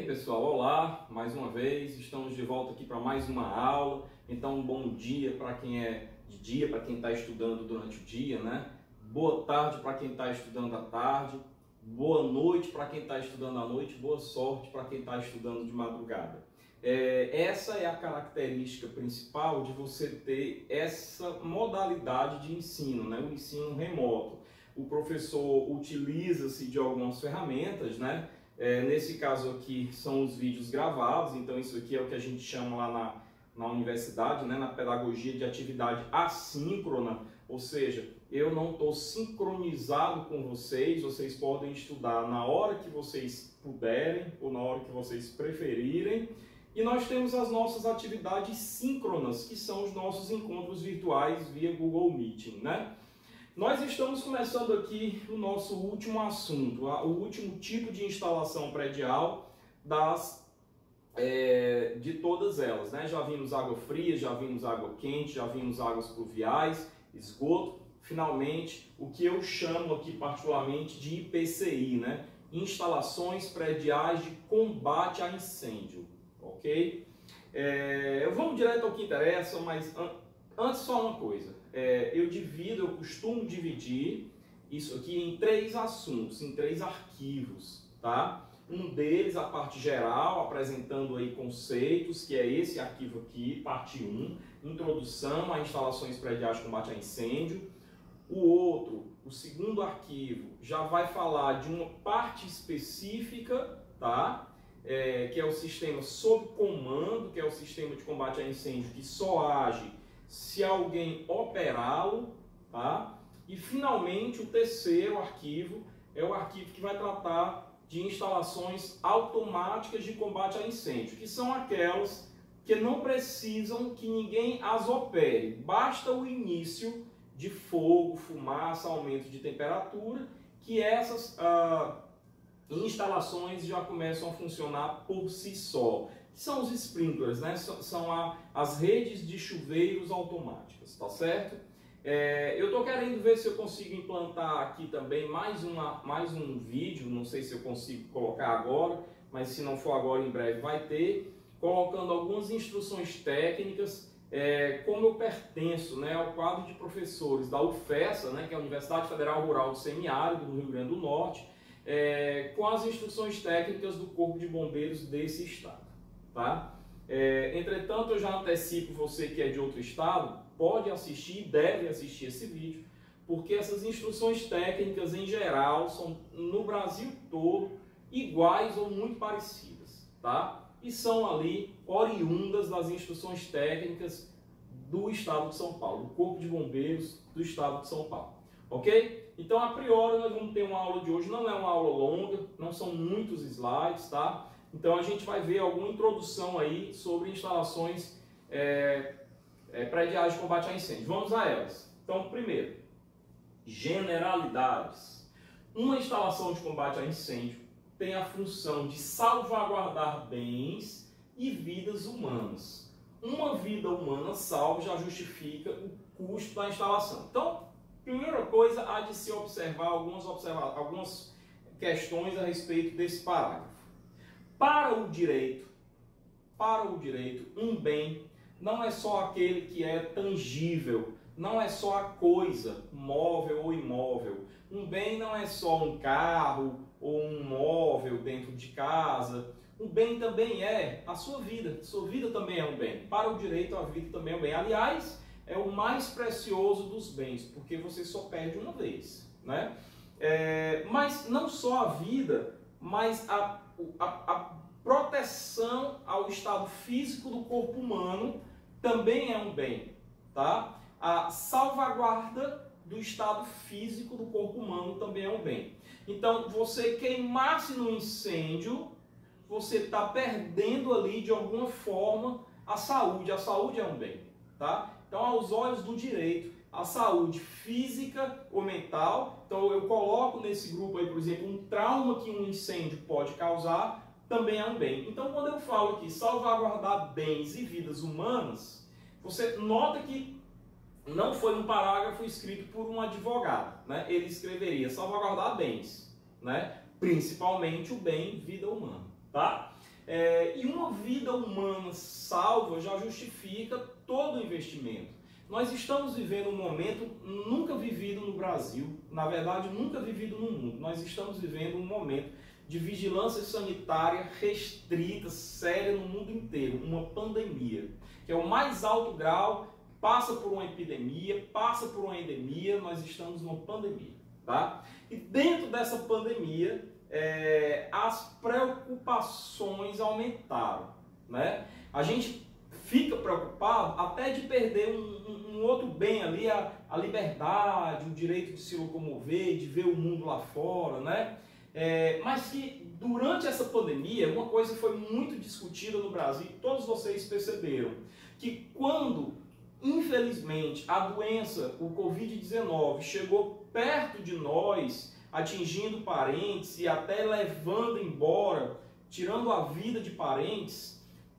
pessoal, olá, mais uma vez, estamos de volta aqui para mais uma aula. Então, um bom dia para quem é de dia, para quem está estudando durante o dia, né? Boa tarde para quem está estudando à tarde, boa noite para quem está estudando à noite, boa sorte para quem está estudando de madrugada. Essa é a característica principal de você ter essa modalidade de ensino, né? O ensino remoto. O professor utiliza-se de algumas ferramentas, né? Nesse caso aqui são os vídeos gravados, então isso aqui é o que a gente chama lá na universidade, né, na pedagogia de atividade assíncrona, ou seja, eu não estou sincronizado com vocês, vocês podem estudar na hora que vocês puderem ou na hora que vocês preferirem. E nós temos as nossas atividades síncronas, que são os nossos encontros virtuais via Google Meeting, né? Nós estamos começando aqui o nosso último assunto, o último tipo de instalação predial de todas elas, né? Já vimos água fria, já vimos água quente, já vimos águas pluviais, esgoto. Finalmente, o que eu chamo aqui particularmente de IPCI, né? Instalações prediais de combate a incêndio, ok? Vamos direto ao que interessa, mas antes só uma coisa. Eu costumo dividir isso aqui em 3 assuntos, em 3 arquivos, tá? Um deles, a parte geral, apresentando aí conceitos, que é esse arquivo aqui, parte 1, introdução a instalações prediais de combate a incêndio. O outro, o segundo arquivo, já vai falar de uma parte específica, tá? Que é o sistema sob comando, que é o sistema de combate a incêndio que só age se alguém operá-lo, tá? E finalmente o terceiro arquivo é o arquivo que vai tratar de instalações automáticas de combate a incêndio, que são aquelas que não precisam que ninguém as opere, basta o início de fogo, fumaça, aumento de temperatura, que essas instalações já começam a funcionar por si só. São os sprinklers, né? São as redes de chuveiros automáticas, tá certo? Eu estou querendo ver se eu consigo implantar aqui também mais um vídeo, não sei se eu consigo colocar agora, mas se não for agora, em breve vai ter, colocando algumas instruções técnicas, como eu pertenço, né, ao quadro de professores da UFESA, né, que é a Universidade Federal Rural do Semiárido, do Rio Grande do Norte, com as instruções técnicas do Corpo de Bombeiros desse estado. Tá? Entretanto, eu já antecipo você que é de outro estado, pode assistir e deve assistir esse vídeo, porque essas instruções técnicas em geral são no Brasil todo iguais ou muito parecidas, tá? E são ali oriundas das instruções técnicas do estado de São Paulo, do Corpo de Bombeiros do estado de São Paulo, ok? Então, a priori, nós vamos ter uma aula de hoje, não é uma aula longa, não são muitos slides, tá? Então a gente vai ver alguma introdução aí sobre instalações prediais de combate a incêndio. Vamos a elas. Então, primeiro, generalidades. Uma instalação de combate a incêndio tem a função de salvaguardar bens e vidas humanas. Uma vida humana salva já justifica o custo da instalação. Então, primeira coisa, há de se observar algumas questões a respeito desse parágrafo. Para o direito, um bem não é só aquele que é tangível, não é só a coisa, móvel ou imóvel. Um bem não é só um carro ou um móvel dentro de casa. Um bem também é a sua vida também é um bem. Para o direito, a vida também é um bem. Aliás, é o mais precioso dos bens, porque você só perde uma vez, né? Mas não só a vida, mas a proteção ao estado físico do corpo humano também é um bem, tá? A salvaguarda do estado físico do corpo humano também é um bem. Então, você queimar-se no incêndio, você está perdendo ali de alguma forma a saúde. A saúde é um bem, tá? Então, aos olhos do direito, a saúde física ou mental, então eu coloco nesse grupo aí, por exemplo, um trauma que um incêndio pode causar, também é um bem. Então, quando eu falo aqui salvaguardar bens e vidas humanas, você nota que não foi um parágrafo escrito por um advogado, né? Ele escreveria salvaguardar bens, né? Principalmente o bem vida humana, tá? E uma vida humana salva já justifica todo o investimento. Nós estamos vivendo um momento nunca vivido no Brasil, na verdade nunca vivido no mundo. Nós estamos vivendo um momento de vigilância sanitária restrita, séria no mundo inteiro, uma pandemia, que é o mais alto grau, passa por uma epidemia, passa por uma endemia, nós estamos numa pandemia, tá? E dentro dessa pandemia, as preocupações aumentaram, né? A gente fica preocupado até de perder um outro bem ali, a liberdade, o direito de se locomover, de ver o mundo lá fora, né? Mas que durante essa pandemia, uma coisa foi muito discutida no Brasil, todos vocês perceberam, que quando, infelizmente, a doença, o Covid-19, chegou perto de nós, atingindo parentes e até levando embora, tirando a vida de parentes,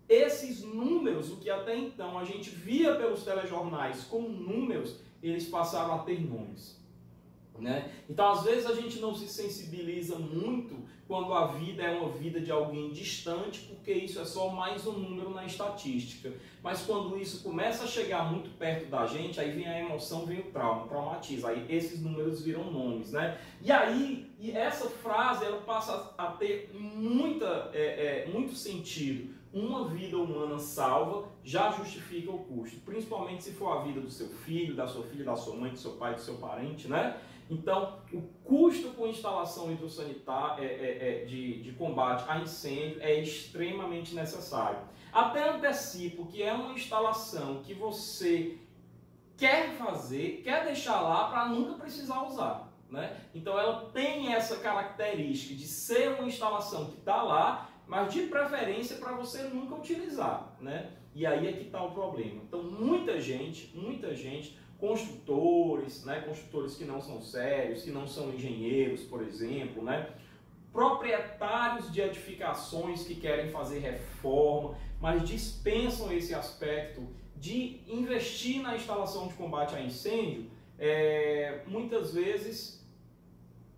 esses números, o que até então a gente via pelos telejornais como números, eles passaram a ter nomes, né? Então, às vezes, a gente não se sensibiliza muito quando a vida é uma vida de alguém distante, porque isso é só mais um número na estatística. Mas quando isso começa a chegar muito perto da gente, aí vem a emoção, vem o trauma, traumatiza. Aí esses números viram nomes, né? E aí, essa frase, ela passa a ter muito sentido. Uma vida humana salva já justifica o custo, principalmente se for a vida do seu filho, da sua filha, da sua mãe, do seu pai, do seu parente, né? Então, o custo com instalação hidrossanitária de combate a incêndio é extremamente necessário. Até antecipo que é uma instalação que você quer fazer, quer deixar lá para nunca precisar usar, né? Então, ela tem essa característica de ser uma instalação que está lá, mas de preferência para você nunca utilizar, né? E aí é que está o problema. Então, muita gente, construtores, né? Construtores que não são sérios, que não são engenheiros, por exemplo, né? Proprietários de edificações que querem fazer reforma, mas dispensam esse aspecto de investir na instalação de combate a incêndio, muitas vezes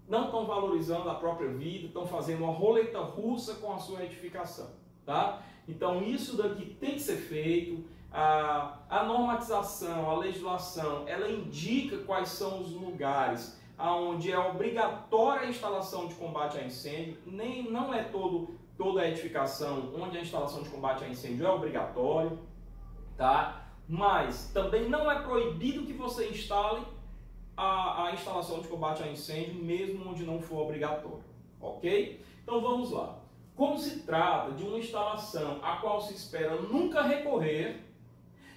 não estão valorizando a própria vida, estão fazendo uma roleta russa com a sua edificação, tá? Então isso daqui tem que ser feito. A normatização, a legislação, ela indica quais são os lugares onde é obrigatória a instalação de combate a incêndio. Não é toda a edificação onde a instalação de combate a incêndio é obrigatória, tá? Mas também não é proibido que você instale a instalação de combate a incêndio, mesmo onde não for obrigatório, ok? Então vamos lá. Como se trata de uma instalação a qual se espera nunca recorrer,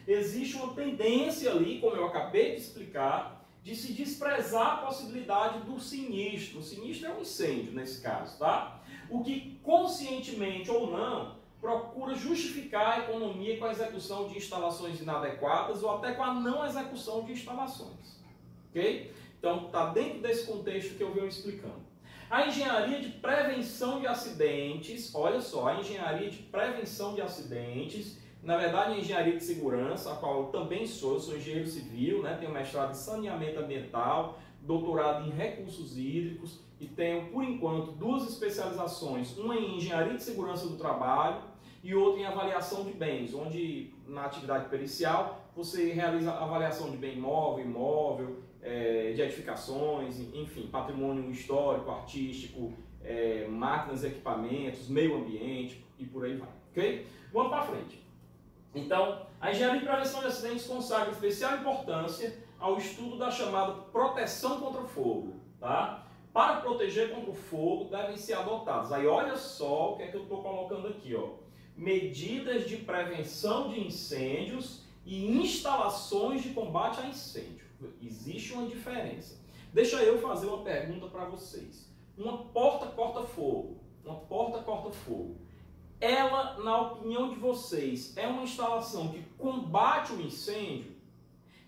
existe uma tendência ali, como eu acabei de explicar, de se desprezar a possibilidade do sinistro. O sinistro é um incêndio nesse caso, tá? O que conscientemente ou não procura justificar a economia com a execução de instalações inadequadas ou até com a não execução de instalações. Okay? Então, está dentro desse contexto que eu venho explicando. A engenharia de prevenção de acidentes, olha só, a engenharia de prevenção de acidentes, na verdade, a engenharia de segurança, a qual eu também sou engenheiro civil, né? Tenho mestrado em saneamento ambiental, doutorado em recursos hídricos e tenho, por enquanto, 2 especializações, uma em engenharia de segurança do trabalho e outra em avaliação de bens, onde na atividade pericial você realiza avaliação de bem imóvel, de edificações, enfim, patrimônio histórico, artístico, máquinas, equipamentos, meio ambiente e por aí vai, ok? Vamos para frente. Então, a engenharia de prevenção de acidentes consagra especial importância ao estudo da chamada proteção contra o fogo, tá? Para proteger contra o fogo devem ser adotados. Aí olha só o que é que eu estou colocando aqui, ó. Medidas de prevenção de incêndios e instalações de combate a incêndio. Existe uma diferença. Deixa eu fazer uma pergunta para vocês. Uma porta corta-fogo, ela, na opinião de vocês, é uma instalação que combate o incêndio?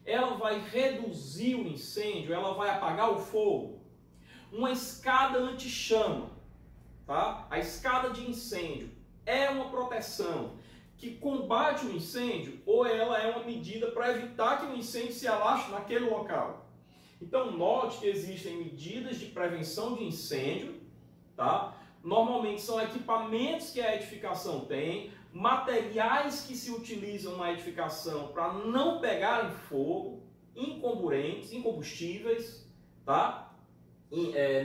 Ela vai reduzir o incêndio? Ela vai apagar o fogo? Uma escada anti-chama, tá? A escada de incêndio é uma proteção que combate o incêndio ou ela é uma medida para evitar que o incêndio se alastre naquele local? Então, note que existem medidas de prevenção de incêndio, tá? Normalmente são equipamentos que a edificação tem, materiais que se utilizam na edificação para não pegarem fogo, incomburentes, incombustíveis, tá?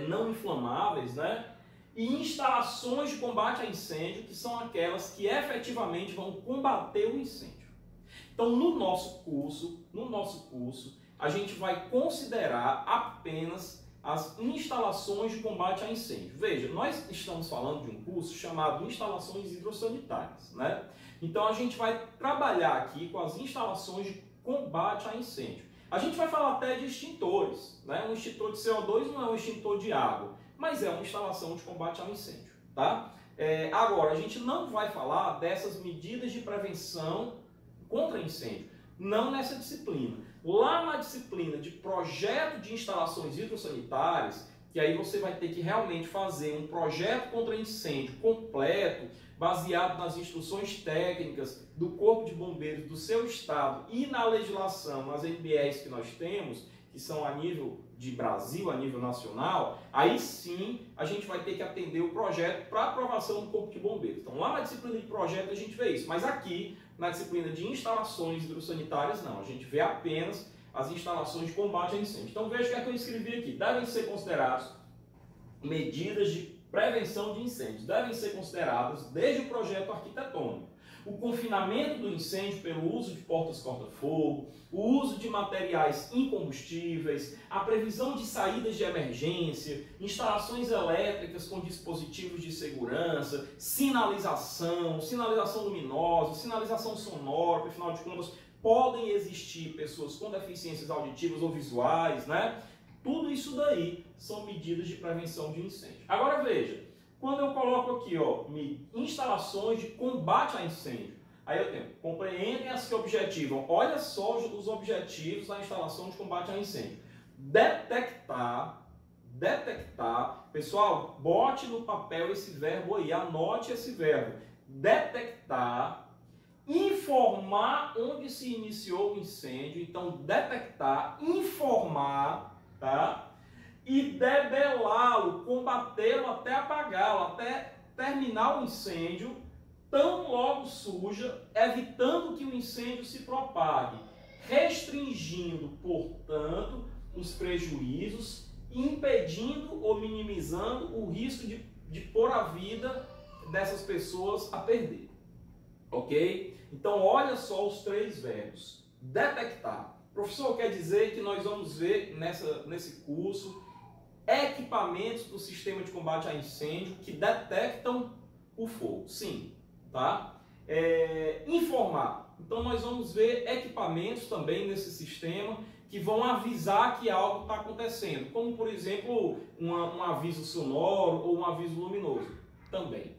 Não inflamáveis, né? E instalações de combate a incêndio, que são aquelas que efetivamente vão combater o incêndio. Então, no nosso curso, a gente vai considerar apenas as instalações de combate a incêndio. Veja, nós estamos falando de um curso chamado Instalações Hidrossanitárias, né? Então, a gente vai trabalhar aqui com as instalações de combate a incêndio. A gente vai falar até de extintores, né? Um extintor de CO2 não é um extintor de água, mas é uma instalação de combate ao incêndio, tá? Agora, a gente não vai falar dessas medidas de prevenção contra incêndio, não nessa disciplina. Lá na disciplina de projeto de instalações hidrossanitárias, que aí você vai ter que realmente fazer um projeto contra incêndio completo, baseado nas instruções técnicas do Corpo de Bombeiros do seu estado e na legislação, nas NBRs que nós temos, que são a nível de Brasil, a nível nacional, aí sim a gente vai ter que atender o projeto para aprovação do Corpo de Bombeiros. Então lá na disciplina de projeto a gente vê isso, mas aqui na disciplina de instalações hidrossanitárias não, a gente vê apenas as instalações de combate a incêndio. Então veja o que é que eu escrevi aqui, devem ser considerados medidas de prevenção de incêndios, devem ser consideradas desde o projeto arquitetônico. O confinamento do incêndio pelo uso de portas corta-fogo, o uso de materiais incombustíveis, a previsão de saídas de emergência, instalações elétricas com dispositivos de segurança, sinalização luminosa, sinalização sonora, afinal de contas, podem existir pessoas com deficiências auditivas ou visuais, né? Tudo isso daí são medidas de prevenção de incêndio. Agora veja, quando eu coloco aqui, ó, instalações de combate a incêndio, aí eu tenho, compreendem as que objetivam, olha só os objetivos da instalação de combate a incêndio. Detectar, pessoal, bote no papel esse verbo aí, anote esse verbo, detectar, informar onde se iniciou o incêndio, então detectar, informar, tá? E debelá-lo, combatê-lo até apagá-lo, até terminar o incêndio, tão logo surja, evitando que o incêndio se propague, restringindo, portanto, os prejuízos, impedindo ou minimizando o risco de pôr a vida dessas pessoas a perder. Ok? Então, olha só os três verbos. Detectar. Professor, quer dizer que nós vamos ver nesse curso equipamentos do sistema de combate a incêndio que detectam o fogo. Sim, tá? Informar. Então, nós vamos ver equipamentos também nesse sistema que vão avisar que algo está acontecendo, como, por exemplo, um aviso sonoro ou um aviso luminoso. Também.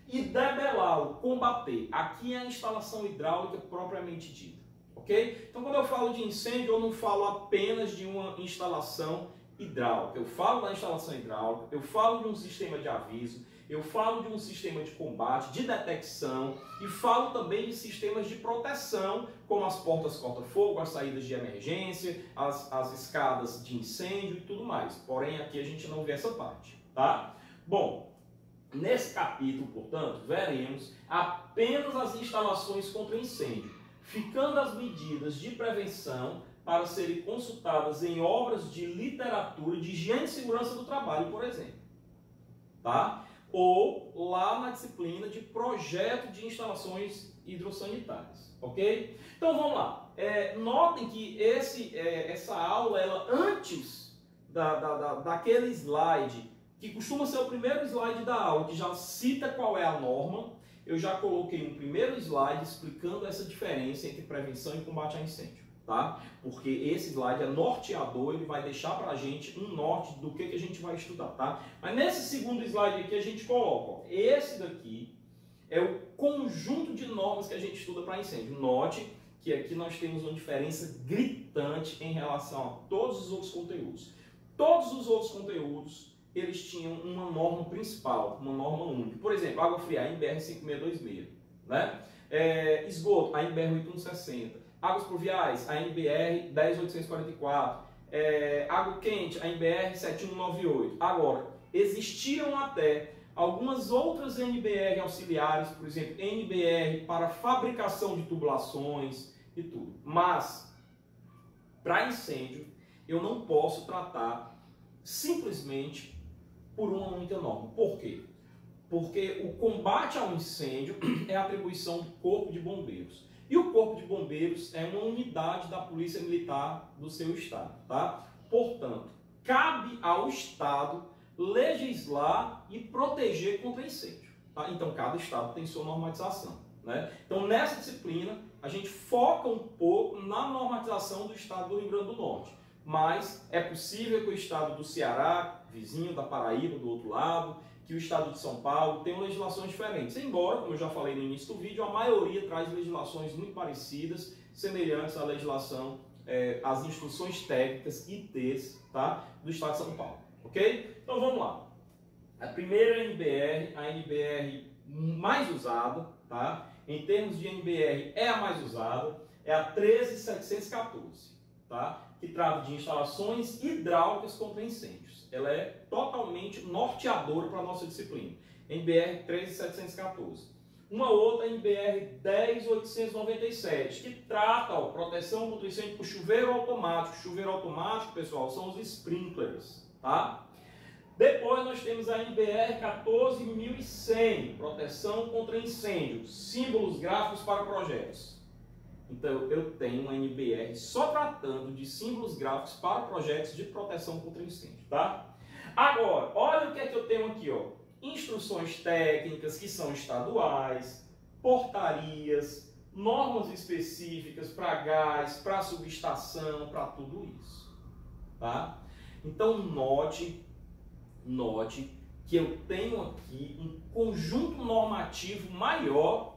E debelá-lo, combater. Aqui é a instalação hidráulica propriamente dita. Ok? Então, quando eu falo de incêndio, eu não falo apenas de uma instalação hidráulica. Eu falo da instalação hidráulica, eu falo de um sistema de aviso, eu falo de um sistema de combate, de detecção e falo também de sistemas de proteção, como as portas corta-fogo, as saídas de emergência, as escadas de incêndio e tudo mais. Porém, aqui a gente não vê essa parte, tá? Bom, nesse capítulo, portanto, veremos apenas as instalações contra incêndio, ficando as medidas de prevenção para serem consultadas em obras de literatura de higiene e segurança do trabalho, por exemplo. Tá? Ou lá na disciplina de projeto de instalações hidrossanitárias. Ok? Então vamos lá. Notem que essa aula, ela, antes daquele slide, que costuma ser o primeiro slide da aula, que já cita qual é a norma, eu já coloquei um primeiro slide explicando essa diferença entre prevenção e combate a incêndio. Tá? Porque esse slide é norteador, ele vai deixar para a gente um norte do que a gente vai estudar, tá? Mas nesse segundo slide aqui a gente coloca, ó, esse daqui é o conjunto de normas que a gente estuda para incêndio. Note que aqui nós temos uma diferença gritante em relação a todos os outros conteúdos. Todos os outros conteúdos, eles tinham uma norma principal, uma norma única. Por exemplo, água fria, a NBR 5626, né? Esgoto, a NBR 8160. Águas pluviais, a NBR 10844, água quente, a NBR 7198. Agora, existiam até algumas outras NBR auxiliares, por exemplo, NBR para fabricação de tubulações e tudo. Mas, para incêndio, eu não posso tratar simplesmente por uma única norma. Por quê? Porque o combate ao incêndio é atribuição do Corpo de Bombeiros. E o Corpo de Bombeiros é uma unidade da Polícia Militar do seu estado, tá? Portanto, cabe ao Estado legislar e proteger contra incêndio, tá? Então, cada estado tem sua normatização, né? Então, nessa disciplina, a gente foca um pouco na normatização do estado do Rio Grande do Norte. Mas é possível que o estado do Ceará, vizinho da Paraíba, do outro lado, que o estado de São Paulo tenham legislações diferentes. Embora, como eu já falei no início do vídeo, a maioria traz legislações muito parecidas, semelhantes à legislação, às instruções técnicas, ITs, tá? Do estado de São Paulo. Ok? Então vamos lá. A primeira NBR, a NBR mais usada, tá? Em termos de NBR, é a mais usada, é a 13714, tá? Que trata de instalações hidráulicas contra incêndios. Ela é totalmente norteadora para a nossa disciplina. NBR 13714. Uma outra NBR 10897, que trata a proteção contra incêndio por chuveiro automático. Chuveiro automático, pessoal, são os sprinklers, tá? Depois nós temos a NBR 14100, proteção contra incêndio, símbolos gráficos para projetos. Então eu tenho uma NBR só tratando de símbolos gráficos para projetos de proteção contra incêndio, tá? Agora, olha o que é que eu tenho aqui, ó. Instruções técnicas que são estaduais, portarias, normas específicas para gás, para subestação, para tudo isso, tá? Então note que eu tenho aqui um conjunto normativo maior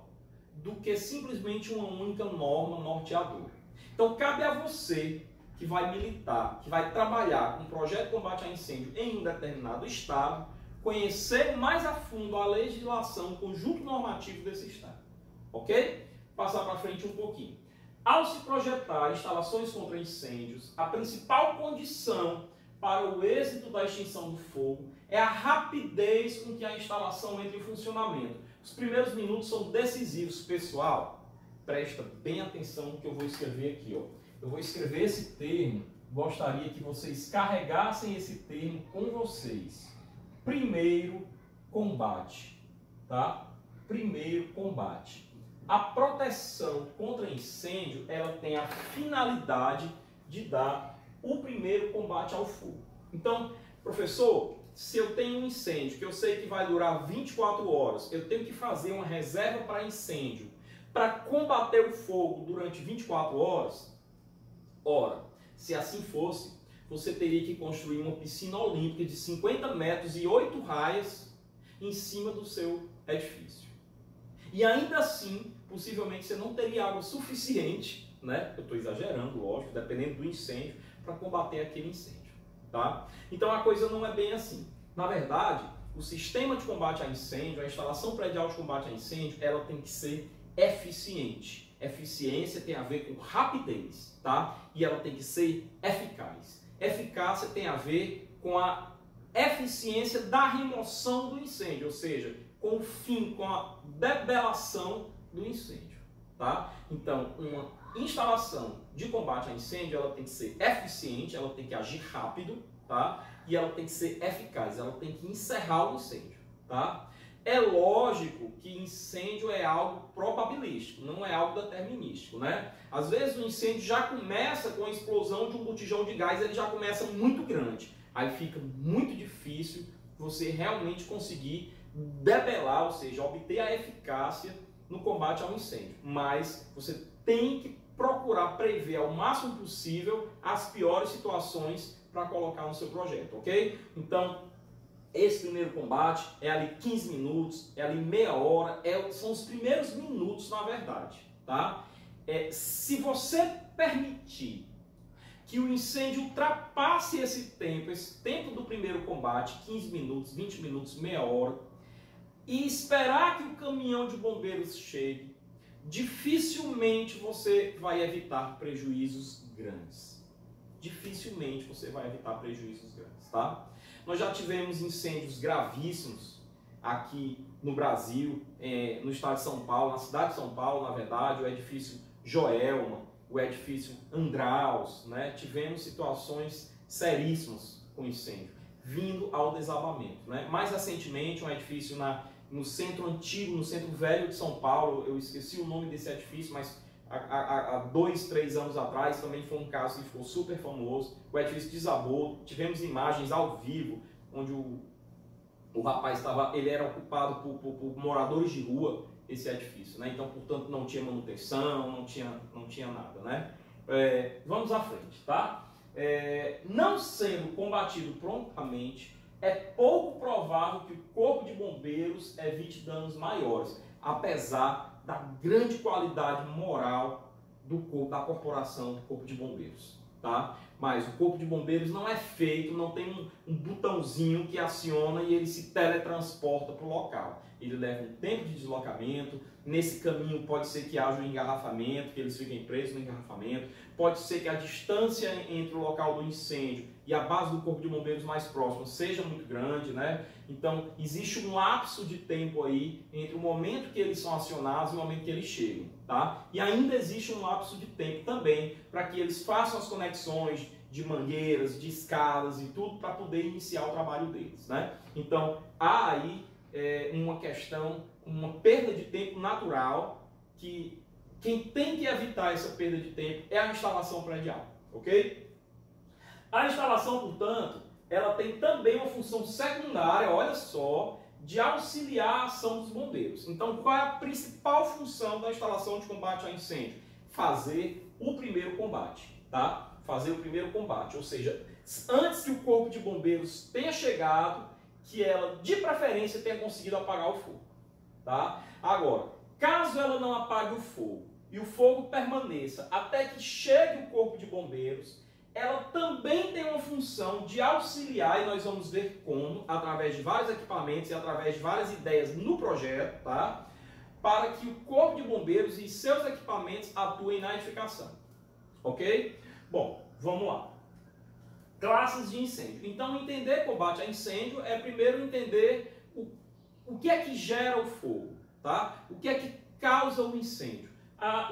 do que simplesmente uma única norma norteadora. Então cabe a você que vai militar, que vai trabalhar com um projeto de combate a incêndio em um determinado estado, conhecer mais a fundo a legislação, o conjunto normativo desse estado. Ok? Passar para frente um pouquinho. Ao se projetar instalações contra incêndios, a principal condição para o êxito da extinção do fogo é a rapidez com que a instalação entra em funcionamento. Os primeiros minutos são decisivos, pessoal. Presta bem atenção no que eu vou escrever aqui, ó. Eu vou escrever esse termo, gostaria que vocês carregassem esse termo com vocês. Primeiro combate, tá? Primeiro combate. A proteção contra incêndio, ela tem a finalidade de dar o primeiro combate ao fogo. Então, professor, se eu tenho um incêndio que eu sei que vai durar 24 horas, eu tenho que fazer uma reserva para incêndio para combater o fogo durante 24 horas? Ora, se assim fosse, você teria que construir uma piscina olímpica de 50 metros e 8 raias em cima do seu edifício. E ainda assim, possivelmente você não teria água suficiente, né? Eu estou exagerando, lógico, dependendo do incêndio, para combater aquele incêndio, tá? Então a coisa não é bem assim. Na verdade, o sistema de combate a incêndio, a instalação predial de combate a incêndio, ela tem que ser eficiente. Eficiência tem a ver com rapidez, tá? E ela tem que ser eficaz. Eficácia tem a ver com a eficiência da remoção do incêndio, ou seja, com o fim, com a debelação do incêndio, tá? Então, uma instalação de combate a incêndio, ela tem que ser eficiente, ela tem que agir rápido, tá? E ela tem que ser eficaz, ela tem que encerrar o incêndio, tá? É lógico que incêndio é algo probabilístico, não é algo determinístico, né? Às vezes o incêndio já começa com a explosão de um botijão de gás, ele já começa muito grande. Aí fica muito difícil você realmente conseguir debelar, ou seja, obter a eficácia no combate ao incêndio. Mas você tem que procurar prever ao máximo possível as piores situações para colocar no seu projeto, ok? Então, esse primeiro combate é ali 15 minutos, é ali meia hora, são os primeiros minutos, na verdade, tá? Se você permitir que o incêndio ultrapasse esse tempo do primeiro combate, 15 minutos, 20 minutos, meia hora, e esperar que o caminhão de bombeiros chegue, dificilmente você vai evitar prejuízos grandes. Dificilmente você vai evitar prejuízos grandes, tá? Nós já tivemos incêndios gravíssimos aqui no Brasil, no estado de São Paulo, na cidade de São Paulo, na verdade, o edifício Joelma, o edifício Andraus, né? Tivemos situações seríssimas com incêndio, vindo ao desabamento, né? Mais recentemente, um edifício no centro antigo, no centro velho de São Paulo, eu esqueci o nome desse edifício, mas há 2, 3 anos atrás também foi um caso que ficou super famoso, o edifício desabou, tivemos imagens ao vivo, onde o rapaz ele era ocupado por moradores de rua, esse edifício, né? Então, portanto, não tinha manutenção, não tinha nada, né? Vamos à frente, tá? Não sendo combatido prontamente, é pouco provável que o Corpo de Bombeiros evite danos maiores, apesar da grande qualidade moral da corporação do Corpo de Bombeiros, tá? Mas o Corpo de Bombeiros não é feito, não tem um botãozinho que aciona e ele se teletransporta para o local. Ele leva um tempo de deslocamento, nesse caminho pode ser que haja um engarrafamento, que eles fiquem presos no engarrafamento, pode ser que a distância entre o local do incêndio e a base do Corpo de Bombeiros mais próxima seja muito grande, né? Então, existe um lapso de tempo aí entre o momento que eles são acionados e o momento que eles chegam, tá? E ainda existe um lapso de tempo também para que eles façam as conexões de mangueiras, de escadas e tudo para poder iniciar o trabalho deles, né? Então, há aí uma questão, uma perda de tempo natural que quem tem que evitar essa perda de tempo é a instalação predial, ok? A instalação, portanto, ela tem também uma função secundária, olha só, de auxiliar a ação dos bombeiros. Então, qual é a principal função da instalação de combate a incêndio? Fazer o primeiro combate, tá? Fazer o primeiro combate, ou seja, antes que o Corpo de Bombeiros tenha chegado, que ela, de preferência, tenha conseguido apagar o fogo, tá? Agora, caso ela não apague o fogo e o fogo permaneça até que chegue o Corpo de Bombeiros, ela também tem uma função de auxiliar, e nós vamos ver como, através de vários equipamentos e através de várias ideias no projeto, tá? Para que o Corpo de Bombeiros e seus equipamentos atuem na edificação, ok? Bom, vamos lá. Classes de incêndio. Então, entender combate a incêndio é primeiro entender o que é que gera o fogo, tá? O que é que causa o incêndio.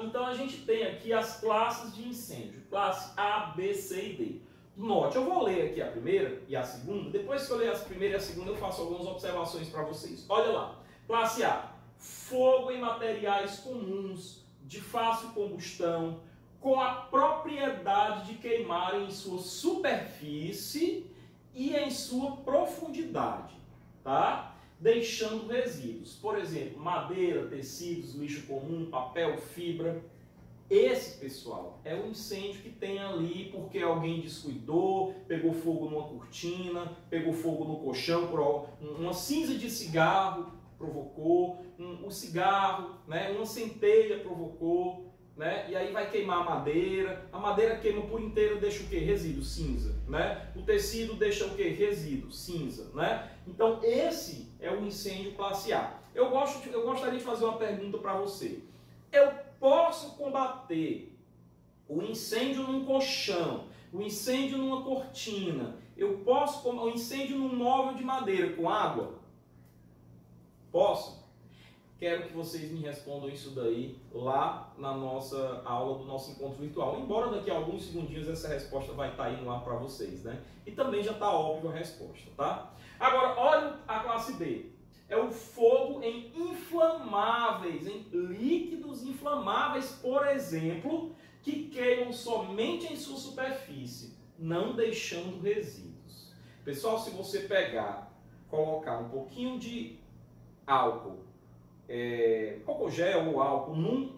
Então, a gente tem aqui as classes de incêndio. Classe A, B, C e D. Note, eu vou ler aqui a primeira e a segunda. Depois que eu ler a primeira e a segunda, eu faço algumas observações para vocês. Olha lá. Classe A. Fogo em materiais comuns, de fácil combustão, com a propriedade de queimar em sua superfície e em sua profundidade, tá? Deixando resíduos. Por exemplo, madeira, tecidos, lixo comum, papel, fibra. Esse, pessoal, é o incêndio que tem ali porque alguém descuidou, pegou fogo numa cortina, pegou fogo no colchão, uma cinza de cigarro provocou, um cigarro, né, uma centelha provocou, né? E aí vai queimar a madeira queima por inteiro, deixa o que? Resíduo, cinza, né? O tecido deixa o que? Resíduo, cinza, né? Então esse é o incêndio classe A. Eu gostaria de fazer uma pergunta para você. Eu posso combater o incêndio num colchão, o incêndio numa cortina, o incêndio num móvel de madeira com água? Posso? Quero que vocês me respondam isso daí lá na nossa aula do nosso encontro virtual. Embora daqui a alguns segundinhos essa resposta vai estar indo lá para vocês, né? E também já está óbvio a resposta, tá? Agora, olha a classe B. É o fogo em inflamáveis, em líquidos inflamáveis, por exemplo, que queimam somente em sua superfície, não deixando resíduos. Pessoal, se você colocar um pouquinho de álcool, álcool gel ou álcool,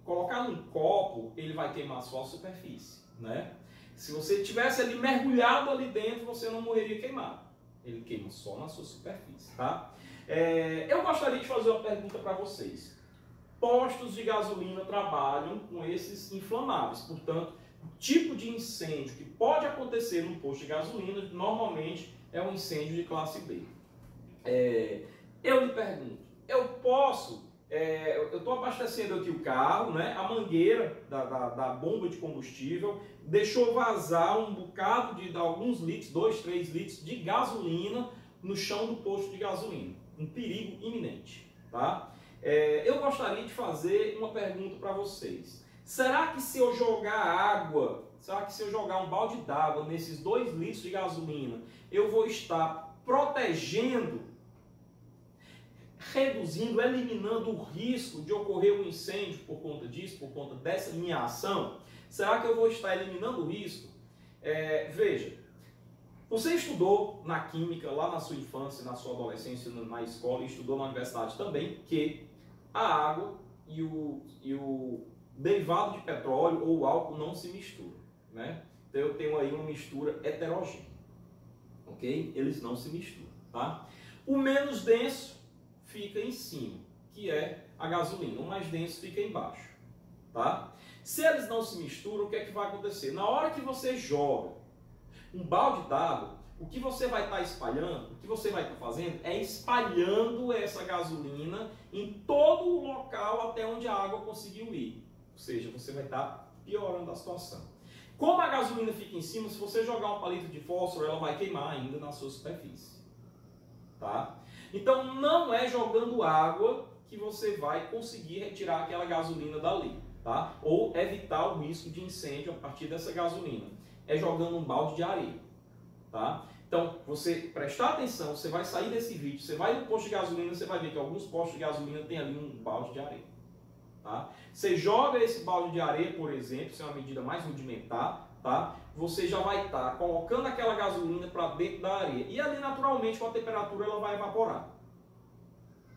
colocar num copo, ele vai queimar só a superfície, né? Se você tivesse ali mergulhado ali dentro, você não morreria queimado. Ele queima só na sua superfície, tá? Eu gostaria de fazer uma pergunta para vocês. Postos de gasolina trabalham com esses inflamáveis, portanto, o tipo de incêndio que pode acontecer num posto de gasolina, normalmente é um incêndio de classe B. Eu lhe pergunto, eu estou abastecendo aqui o carro, né? A mangueira da bomba de combustível deixou vazar um bocado de alguns litros, 2, 3 litros de gasolina no chão do posto de gasolina. um perigo iminente, tá? Eu gostaria de fazer uma pergunta para vocês. Será que se eu jogar um balde d'água nesses 2 litros de gasolina, eu vou estar protegendo, reduzindo, eliminando o risco de ocorrer um incêndio por conta disso, por conta dessa minha ação? Será que eu vou estar eliminando o risco? Veja, você estudou na química, lá na sua infância, na sua adolescência, na escola, e estudou na universidade também, que a água e o derivado de petróleo ou álcool não se misturam, né? Então eu tenho aí uma mistura heterogênea, ok? Eles não se misturam, tá? O menos denso fica em cima, que é a gasolina. O mais denso fica embaixo, tá? Se eles não se misturam, o que é que vai acontecer? Na hora que você joga um balde d'água, o que você vai estar espalhando, o que você vai estar fazendo é espalhando essa gasolina em todo o local até onde a água conseguiu ir. Ou seja, você vai estar piorando a situação. Como a gasolina fica em cima, se você jogar um palito de fósforo, ela vai queimar ainda na sua superfície, tá? Então não é jogando água que você vai conseguir retirar aquela gasolina dali, tá? Ou evitar o risco de incêndio a partir dessa gasolina. É jogando um balde de areia, tá? Então, você prestar atenção, você vai sair desse vídeo, você vai no posto de gasolina, você vai ver que alguns postos de gasolina tem ali um balde de areia, tá? Você joga esse balde de areia, por exemplo, isso é uma medida mais rudimentar, tá? Você já vai estar colocando aquela gasolina para dentro da areia. E ali, naturalmente, com a temperatura, ela vai evaporar,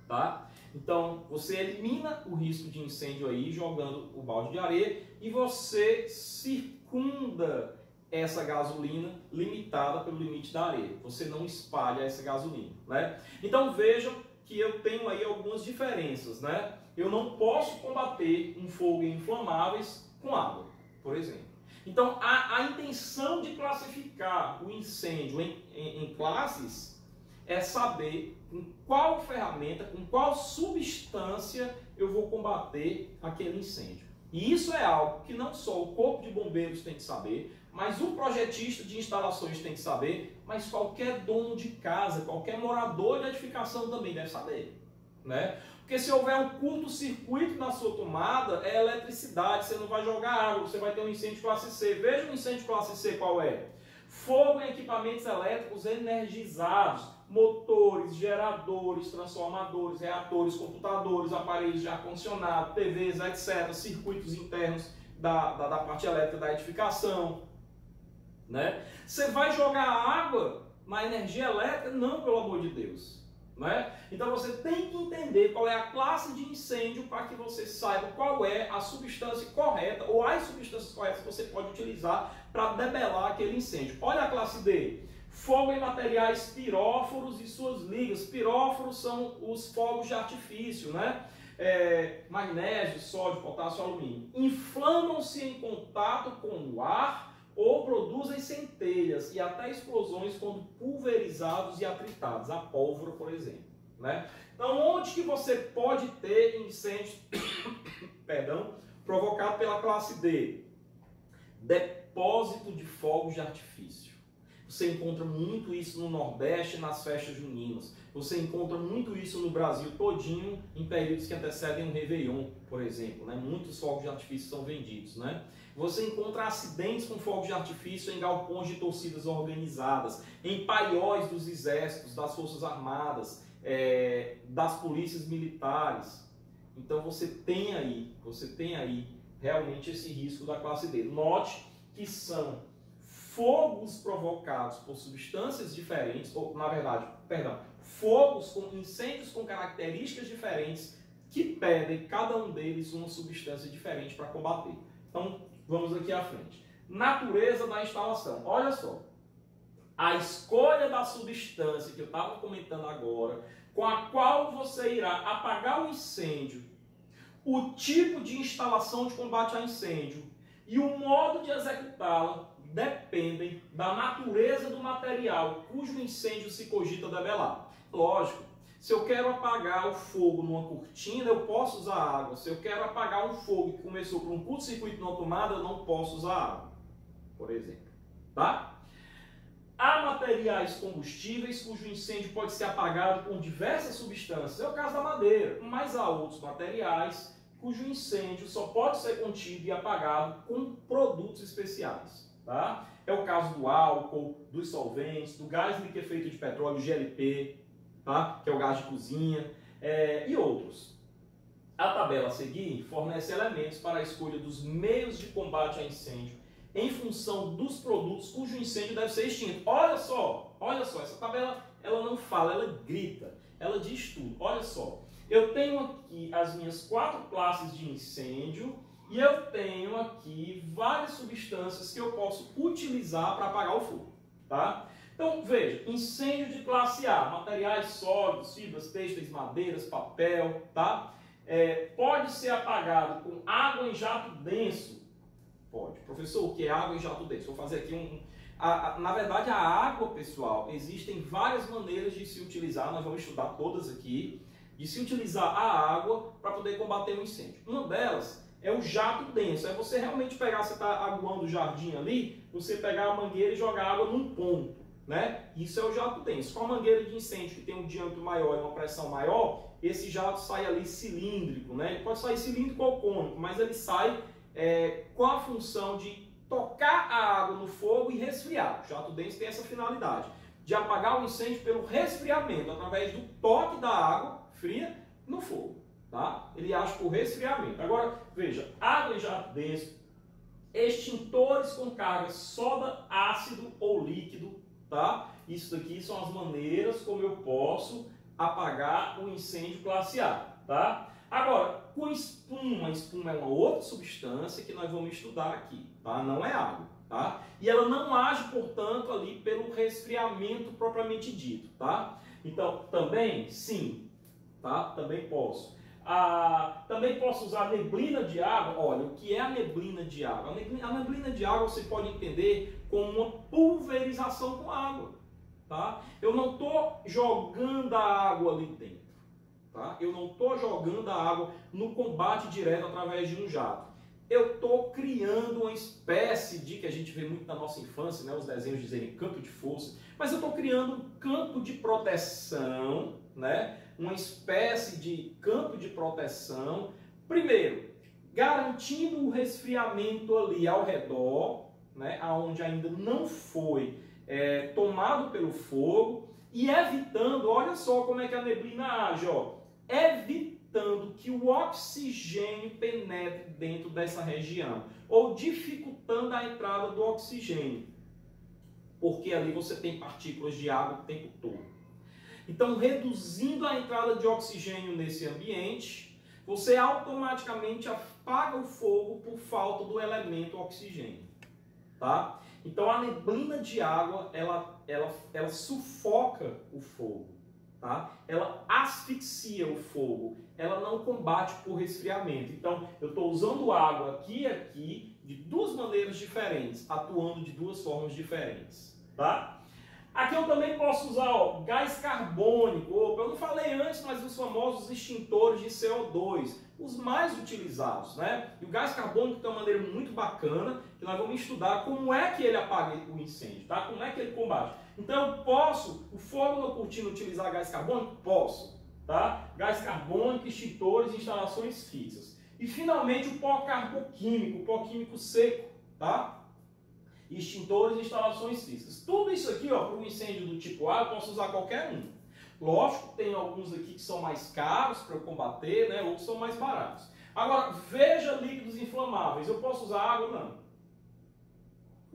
tá? Então, você elimina o risco de incêndio aí, jogando o balde de areia, e você circunda essa gasolina limitada pelo limite da areia. Você não espalha essa gasolina, né? Então, vejam que eu tenho aí algumas diferenças, né? Eu não posso combater um fogo em inflamáveis com água, por exemplo. Então, a intenção de classificar o incêndio em classes é saber com qual ferramenta, com qual substância eu vou combater aquele incêndio. E isso é algo que não só o Corpo de Bombeiros tem que saber, mas o projetista de instalações tem que saber, mas qualquer dono de casa, qualquer morador de edificação também deve saber, né? Porque se houver um curto-circuito na sua tomada, é eletricidade, você não vai jogar água, você vai ter um incêndio classe C. Veja o incêndio classe C qual é. Fogo em equipamentos elétricos energizados, motores, geradores, transformadores, reatores, computadores, aparelhos de ar-condicionado, TVs, etc., circuitos internos da parte elétrica da edificação, né? Você vai jogar água na energia elétrica? Não, pelo amor de Deus. Né? Então você tem que entender qual é a classe de incêndio para que você saiba qual é a substância correta ou as substâncias corretas que você pode utilizar para debelar aquele incêndio. Olha a classe D. Fogo em materiais piróforos e suas ligas. Piróforos são os fogos de artifício, né? Magnésio, sódio, potássio, alumínio. Inflamam-se em contato com o ar ou produzem centelhas e até explosões quando pulverizados e atritados, a pólvora, por exemplo, né? Então, onde que você pode ter incêndio provocado pela classe D? Depósito de fogos de artifício. Você encontra muito isso no Nordeste, nas festas juninas. Você encontra muito isso no Brasil todinho, em períodos que antecedem um Réveillon, por exemplo, né? Muitos fogos de artifício são vendidos, né? Você encontra acidentes com fogos de artifício em galpões de torcidas organizadas, em paióis dos exércitos, das forças armadas, das polícias militares. Então você tem aí realmente esse risco da classe D. Note que são fogos provocados por substâncias diferentes, ou na verdade, incêndios com características diferentes que pedem cada um deles uma substância diferente para combater. Então, vamos aqui à frente. Natureza da instalação. Olha só. A escolha da substância que eu estava comentando agora, com a qual você irá apagar o incêndio, o tipo de instalação de combate a incêndio e o modo de executá-la dependem da natureza do material cujo incêndio se cogita debelar. Lógico. Se eu quero apagar o fogo numa cortina, eu posso usar água. Se eu quero apagar um fogo que começou por um curto-circuito numa tomada, eu não posso usar água, por exemplo. Tá? A materiais combustíveis cujo incêndio pode ser apagado com diversas substâncias. É o caso da madeira, mas há outros materiais cujo incêndio só pode ser contido e apagado com produtos especiais. Tá? É o caso do álcool, dos solventes, do gás liquefeito de petróleo, GLP, tá? Que é o gás de cozinha, e outros. A tabela a seguir fornece elementos para a escolha dos meios de combate a incêndio em função dos produtos cujo incêndio deve ser extinto. Olha só, essa tabela ela não fala, ela grita, ela diz tudo. Olha só, eu tenho aqui as minhas 4 classes de incêndio e eu tenho aqui várias substâncias que eu posso utilizar para apagar o fogo, tá? Então, veja, incêndio de classe A, materiais sólidos, fibras têxteis, madeiras, papel, tá? Pode ser apagado com água em jato denso. Pode. Professor, o que é água em jato denso? Vou fazer aqui na verdade, a água, pessoal, existem várias maneiras de se utilizar, nós vamos estudar todas aqui, de se utilizar a água para poder combater o incêndio. Uma delas é o jato denso. É você realmente pegar, você está aguando o jardim ali, você pegar a mangueira e jogar água num ponto, né? Isso é o jato denso. Com a mangueira de incêndio que tem um diâmetro maior e uma pressão maior, esse jato sai ali cilíndrico, né? Ele pode sair cilíndrico ou cônico, mas ele sai com a função de tocar a água no fogo e resfriar. O jato denso tem essa finalidade, de apagar o incêndio pelo resfriamento, através do toque da água fria no fogo. Tá? Ele age por resfriamento. Agora, veja, água em jato denso, extintores com carga soda, ácido ou líquido, tá? Isso daqui são as maneiras como eu posso apagar o incêndio classe A, tá? Agora, com espuma, a espuma é uma outra substância que nós vamos estudar aqui, tá? Não é água, tá? E ela não age, portanto, ali pelo resfriamento propriamente dito, tá? Então, também, sim, tá? Também posso. Também posso usar neblina de água. Olha, o que é a neblina de água? A neblina de água você pode entender como uma pulverização com água, tá? Eu não estou jogando a água ali dentro, tá? Eu não estou jogando a água no combate direto através de um jato. Eu estou criando uma espécie de, que a gente vê muito na nossa infância, né, os desenhos dizerem campo de força, mas eu estou criando um campo de proteção, né? Uma espécie de campo de proteção, primeiro, garantindo o resfriamento ali ao redor, né, onde ainda não foi tomado pelo fogo, e evitando, olha só como é que a neblina age, ó, evitando que o oxigênio penetre dentro dessa região, ou dificultando a entrada do oxigênio, porque ali você tem partículas de água o tempo todo. Então, reduzindo a entrada de oxigênio nesse ambiente, você automaticamente apaga o fogo por falta do elemento oxigênio, tá? Então, a neblina de água, ela sufoca o fogo, tá? Ela asfixia o fogo, ela não combate por resfriamento. Então, eu estou usando água aqui e aqui de 2 maneiras diferentes, atuando de 2 formas diferentes, tá? Aqui eu também posso usar, ó, gás carbônico. Eu não falei antes, mas os famosos extintores de CO2, os mais utilizados, né? E o gás carbônico tem uma maneira muito bacana, que nós vamos estudar como é que ele apaga o incêndio, tá? Como é que ele combate. Então eu posso, o fogo na cortina, utilizar gás carbônico? Posso, tá? Gás carbônico, extintores e instalações fixas. E finalmente o pó carboquímico, o pó químico seco, tá? Extintores e instalações físicas. Tudo isso aqui, ó, para um incêndio do tipo A, eu posso usar qualquer um. Lógico, tem alguns aqui que são mais caros para eu combater, né? Outros são mais baratos. Agora, veja líquidos inflamáveis. Eu posso usar água? Não.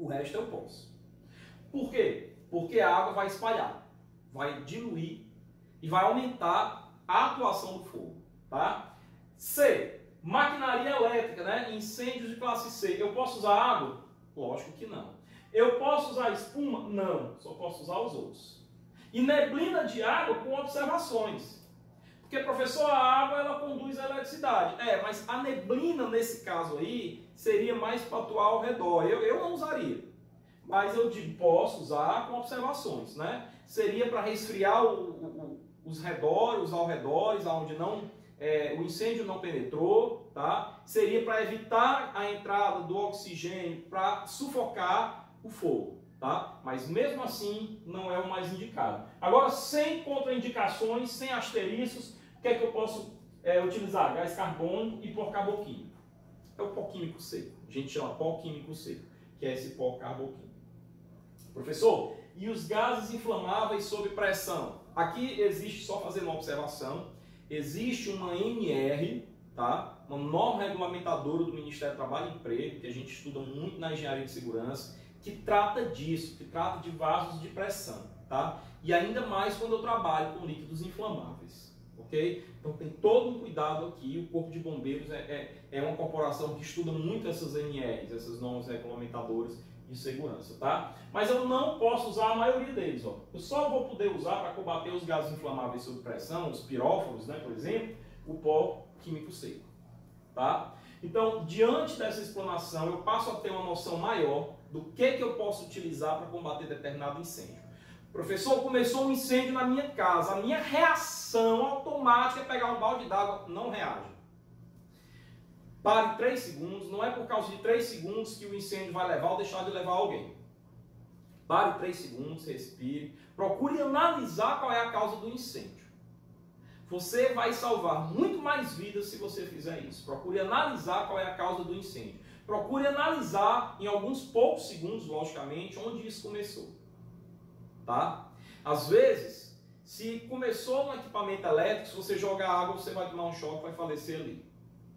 O resto eu posso. Por quê? Porque a água vai espalhar, vai diluir e vai aumentar a atuação do fogo, tá? C. Maquinaria elétrica, né? Incêndios de classe C. Eu posso usar água? Lógico que não. Eu posso usar espuma? Não, só posso usar os outros. E neblina de água com observações. Porque, professor, a água ela conduz a eletricidade. Mas a neblina, nesse caso aí, seria mais para atuar ao redor. Eu não usaria. Mas eu posso usar com observações, né? Seria para resfriar os redores, os arredores, onde não... o incêndio não penetrou, tá? Seria para evitar a entrada do oxigênio, para sufocar o fogo, tá? Mas mesmo assim não é o mais indicado. Agora, sem contraindicações, sem asteriscos, o que é que eu posso utilizar? Gás carbônico e pó carboquímico. É o pó químico seco. A gente chama pó químico seco, que é esse pó carboquímico. Professor, e os gases inflamáveis sob pressão? Aqui existe, só fazendo uma observação, existe uma NR, tá? Uma norma regulamentadora do Ministério do Trabalho e Emprego, que a gente estuda muito na engenharia de segurança, que trata disso, que trata de vasos de pressão, tá? E ainda mais quando eu trabalho com líquidos inflamáveis, ok? Então tem todo um cuidado aqui. O Corpo de Bombeiros é uma corporação que estuda muito essas NRs, essas normas regulamentadoras de segurança, tá? Mas eu não posso usar a maioria deles, ó. Eu só vou poder usar para combater os gases inflamáveis sob pressão, os pirófanos, né, por exemplo, o pó químico seco, tá? Então, diante dessa explanação, eu passo a ter uma noção maior do que eu posso utilizar para combater determinado incêndio. Professor, começou um incêndio na minha casa, a minha reação automática é pegar um balde d'água, não reage. Pare 3 segundos, não é por causa de 3 segundos que o incêndio vai levar ou deixar de levar alguém. Pare 3 segundos, respire, procure analisar qual é a causa do incêndio. Você vai salvar muito mais vidas se você fizer isso. Procure analisar qual é a causa do incêndio. Procure analisar em alguns poucos segundos, logicamente, onde isso começou. Tá? Às vezes, se começou no equipamento elétrico, se você jogar água, você vai tomar um choque, vai falecer ali.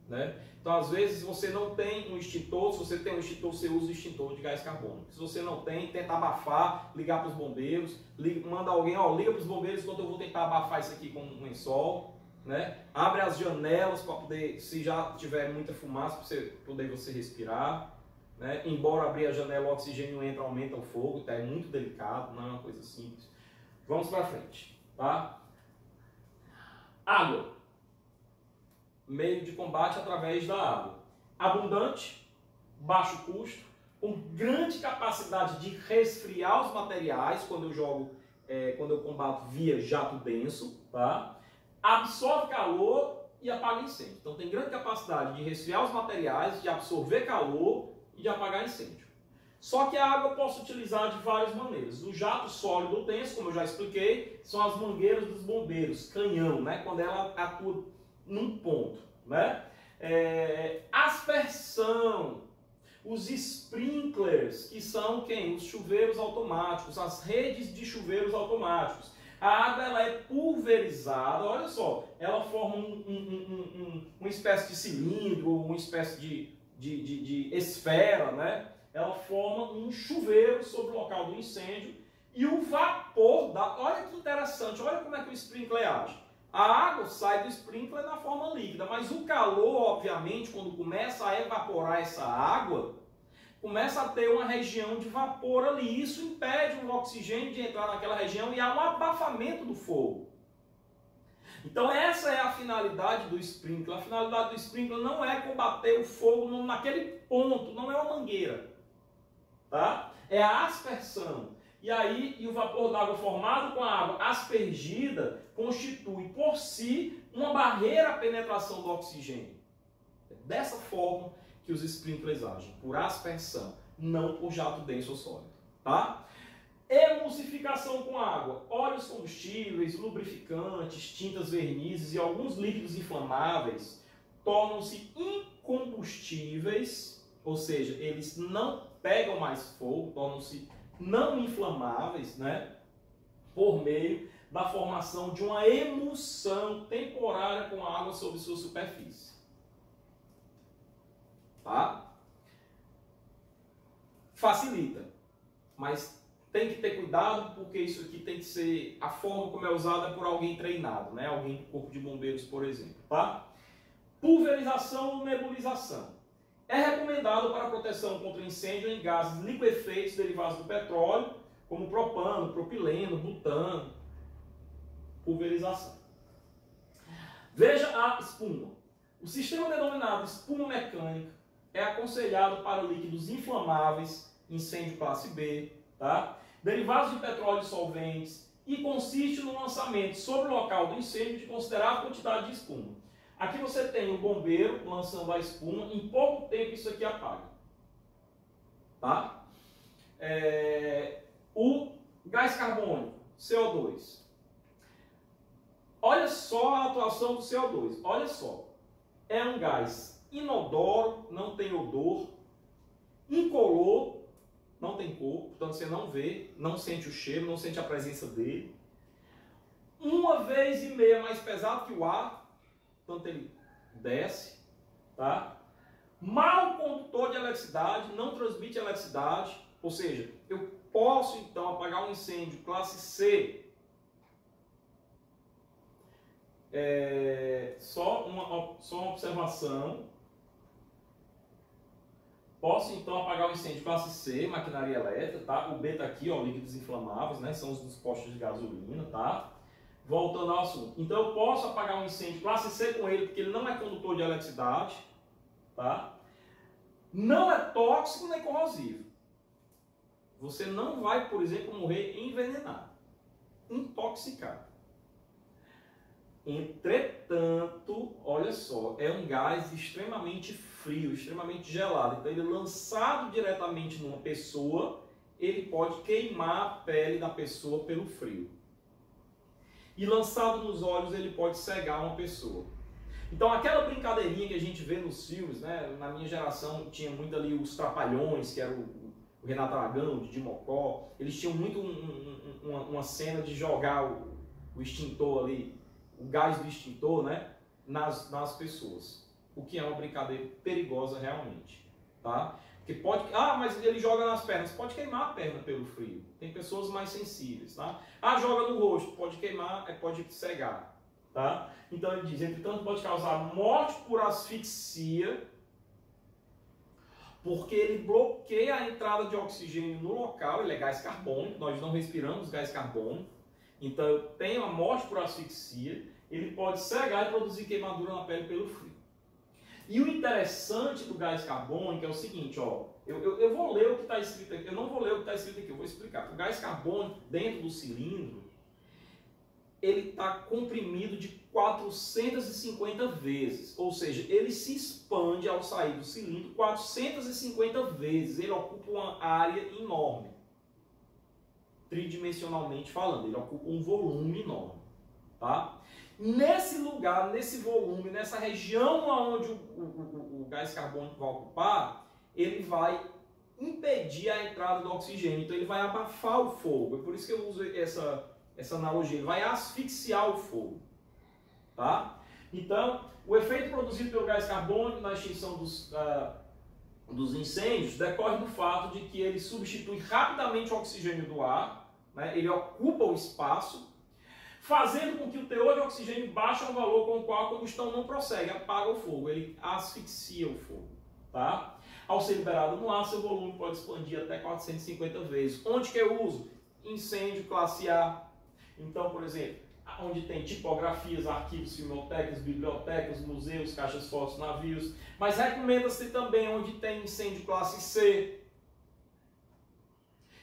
Né? Então, às vezes, você não tem um extintor. Se você tem um extintor, você usa o extintor de gás carbônico. Se você não tem, tenta abafar, ligar para os bombeiros, manda alguém, ó, liga para os bombeiros enquanto eu vou tentar abafar isso aqui com um lençol. Né? Abre as janelas para poder, se já tiver muita fumaça, para você respirar. Né? Embora abrir a janela, o oxigênio entra, aumenta o fogo, então é muito delicado, não é uma coisa simples. Vamos para frente, tá? Água. Meio de combate através da água. Abundante, baixo custo, com grande capacidade de resfriar os materiais quando eu combato via jato denso, tá? Absorve calor e apaga incêndio. Então tem grande capacidade de resfriar os materiais, de absorver calor e de apagar incêndio. Só que a água eu posso utilizar de várias maneiras. O jato sólido ou denso, como eu já expliquei, são as mangueiras dos bombeiros, canhão, né? Quando ela atua num ponto, né? Aspersão, os sprinklers, que são quem? Os chuveiros automáticos, as redes de chuveiros automáticos. A água ela é pulverizada, olha só, ela forma uma espécie de cilindro, uma espécie de esfera, né? Ela forma um chuveiro sobre o local do incêndio e o vapor da... Olha que interessante, olha como é que o sprinkler age. A água sai do sprinkler na forma líquida, mas o calor, obviamente, quando começa a evaporar essa água, começa a ter uma região de vapor ali. Isso impede o oxigênio de entrar naquela região e há um abafamento do fogo. Então essa é a finalidade do sprinkler. A finalidade do sprinkler não é combater o fogo naquele ponto, não é uma mangueira. Tá? É a aspersão. E o vapor d'água formado com a água aspergida constitui por si uma barreira à penetração do oxigênio. É dessa forma que os sprinklers agem, por aspersão, não por jato denso ou sólido. Tá? Emulsificação com água. Óleos combustíveis, lubrificantes, tintas, vernizes e alguns líquidos inflamáveis tornam-se incombustíveis, ou seja, eles não pegam mais fogo, tornam-se não inflamáveis, né, por meio da formação de uma emulsão temporária com a água sobre sua superfície. Tá? Facilita, mas tem que ter cuidado porque isso aqui tem que ser a forma como é usada por alguém treinado, né? Alguém do Corpo de Bombeiros, por exemplo. Tá? Pulverização ou nebulização. É recomendado para proteção contra incêndio em gases liquefeitos derivados do petróleo, como propano, propileno, butano. Pulverização. Veja a espuma. O sistema denominado espuma mecânica é aconselhado para líquidos inflamáveis, incêndio classe B, tá? Derivados de petróleo e solventes, e consiste no lançamento sobre o local do incêndio de considerável quantidade de espuma. Aqui você tem o bombeiro lançando a espuma, em pouco tempo isso aqui apaga. Tá? Gás carbônico, CO2. Olha só a atuação do CO2. Olha só. É um gás inodoro, não tem odor, incolor, não tem cor, portanto você não vê, não sente o cheiro, não sente a presença dele. 1,5 vezes mais pesado que o ar, portanto ele desce, tá? Mau condutor de eletricidade, não transmite eletricidade, ou seja, eu posso então apagar um incêndio classe C. Só uma observação. Posso então apagar o incêndio classe C, maquinaria elétrica, tá? O B tá aqui, ó, líquidos inflamáveis, né? São os dos postos de gasolina, tá? Voltando ao assunto. Então eu posso apagar um incêndio classe C com ele, porque ele não é condutor de eletricidade, tá? Não é tóxico nem corrosivo. Você não vai, por exemplo, morrer envenenado, intoxicado. Entretanto, olha só, é um gás extremamente frio, extremamente gelado. Então, ele lançado diretamente numa pessoa, ele pode queimar a pele da pessoa pelo frio. E lançado nos olhos, ele pode cegar uma pessoa. Então, aquela brincadeirinha que a gente vê nos filmes, né? Na minha geração tinha muito ali os Trapalhões, que era o Renato Aragão, o Didi Mocó. Eles tinham muito uma cena de jogar o extintor ali, o gás do extintor, né, nas pessoas. O que é uma brincadeira perigosa realmente, tá? Porque pode... Ah, mas ele joga nas pernas. Pode queimar a perna pelo frio. Tem pessoas mais sensíveis, tá? Ah, joga no rosto. Pode queimar, pode cegar, tá? Então ele diz, entretanto, pode causar morte por asfixia, porque ele bloqueia a entrada de oxigênio no local. Ele é gás carbônico, nós não respiramos gás carbônico. Então, eu tenho a morte por asfixia, ele pode cegar e produzir queimadura na pele pelo frio. E o interessante do gás carbônico é o seguinte, ó, eu vou ler o que está escrito aqui, eu não vou ler o que está escrito aqui, eu vou explicar. O gás carbônico, dentro do cilindro, ele está comprimido de 450 vezes, ou seja, ele se expande ao sair do cilindro 450 vezes, ele ocupa uma área enorme. Tridimensionalmente falando, ele ocupa um volume enorme, tá? Nesse lugar, nesse volume, nessa região onde o gás carbônico vai ocupar, ele vai impedir a entrada do oxigênio, então ele vai abafar o fogo, é por isso que eu uso essa analogia, ele vai asfixiar o fogo, tá? Então, o efeito produzido pelo gás carbônico na extinção dos incêndios decorre do fato de que ele substitui rapidamente o oxigênio do ar, né? Ele ocupa o espaço, fazendo com que o teor de oxigênio baixe ao valor com o qual a combustão não prossegue, apaga o fogo, ele asfixia o fogo, tá? Ao ser liberado no ar, seu volume pode expandir até 450 vezes. Onde que eu uso? Incêndio classe A. Então, por exemplo, onde tem tipografias, arquivos, filmotecas, bibliotecas, museus, caixas fortes, navios. Mas recomenda-se também onde tem incêndio classe C.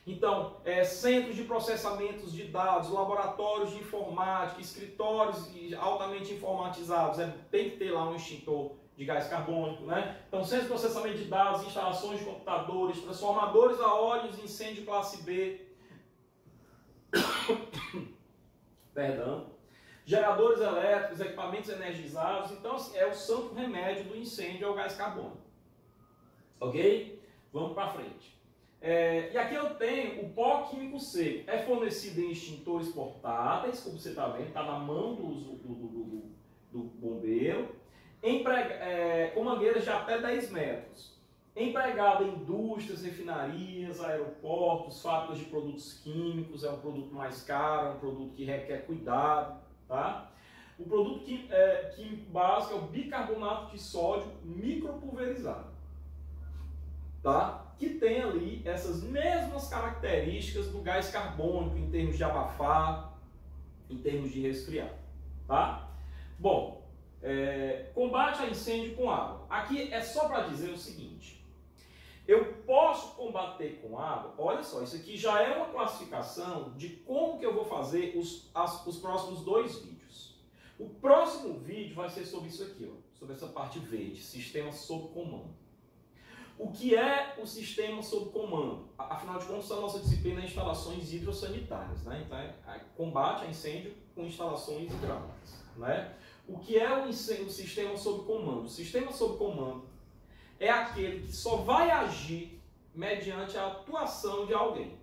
Então, centros de processamentos de dados, laboratórios de informática, escritórios altamente informatizados, tem que ter lá um extintor de gás carbônico, né? Então, centros de processamento de dados, instalações de computadores, transformadores a óleos, incêndio classe B, perdão, geradores elétricos, equipamentos energizados. Então, assim, é o santo remédio do incêndio, é o gás carbônico. Ok? Vamos para frente. E aqui eu tenho o pó químico seco. É fornecido em extintores portáteis, como você está vendo, está na mão do bombeiro, com mangueiras de até 10 metros. Empregado em indústrias, refinarias, aeroportos, fábricas de produtos químicos, é um produto mais caro, é um produto que requer cuidado, tá? O produto químico básico é o bicarbonato de sódio micropulverizado, tá? Que tem ali essas mesmas características do gás carbônico em termos de abafar, em termos de resfriar, tá? Bom, combate a incêndio com água. Aqui é só para dizer o seguinte, eu posso combater com água, olha só, isso aqui já é uma classificação de como que eu vou fazer os próximos 2 vídeos. O próximo vídeo vai ser sobre isso aqui, ó, sobre essa parte verde, sistema sob comando. O que é o sistema sob comando? Afinal de contas, a nossa disciplina é instalações hidrossanitárias, né? Então, é combate a incêndio com instalações hidráulicas, né? O que é o sistema sob comando? O sistema sob comando é aquele que só vai agir mediante a atuação de alguém,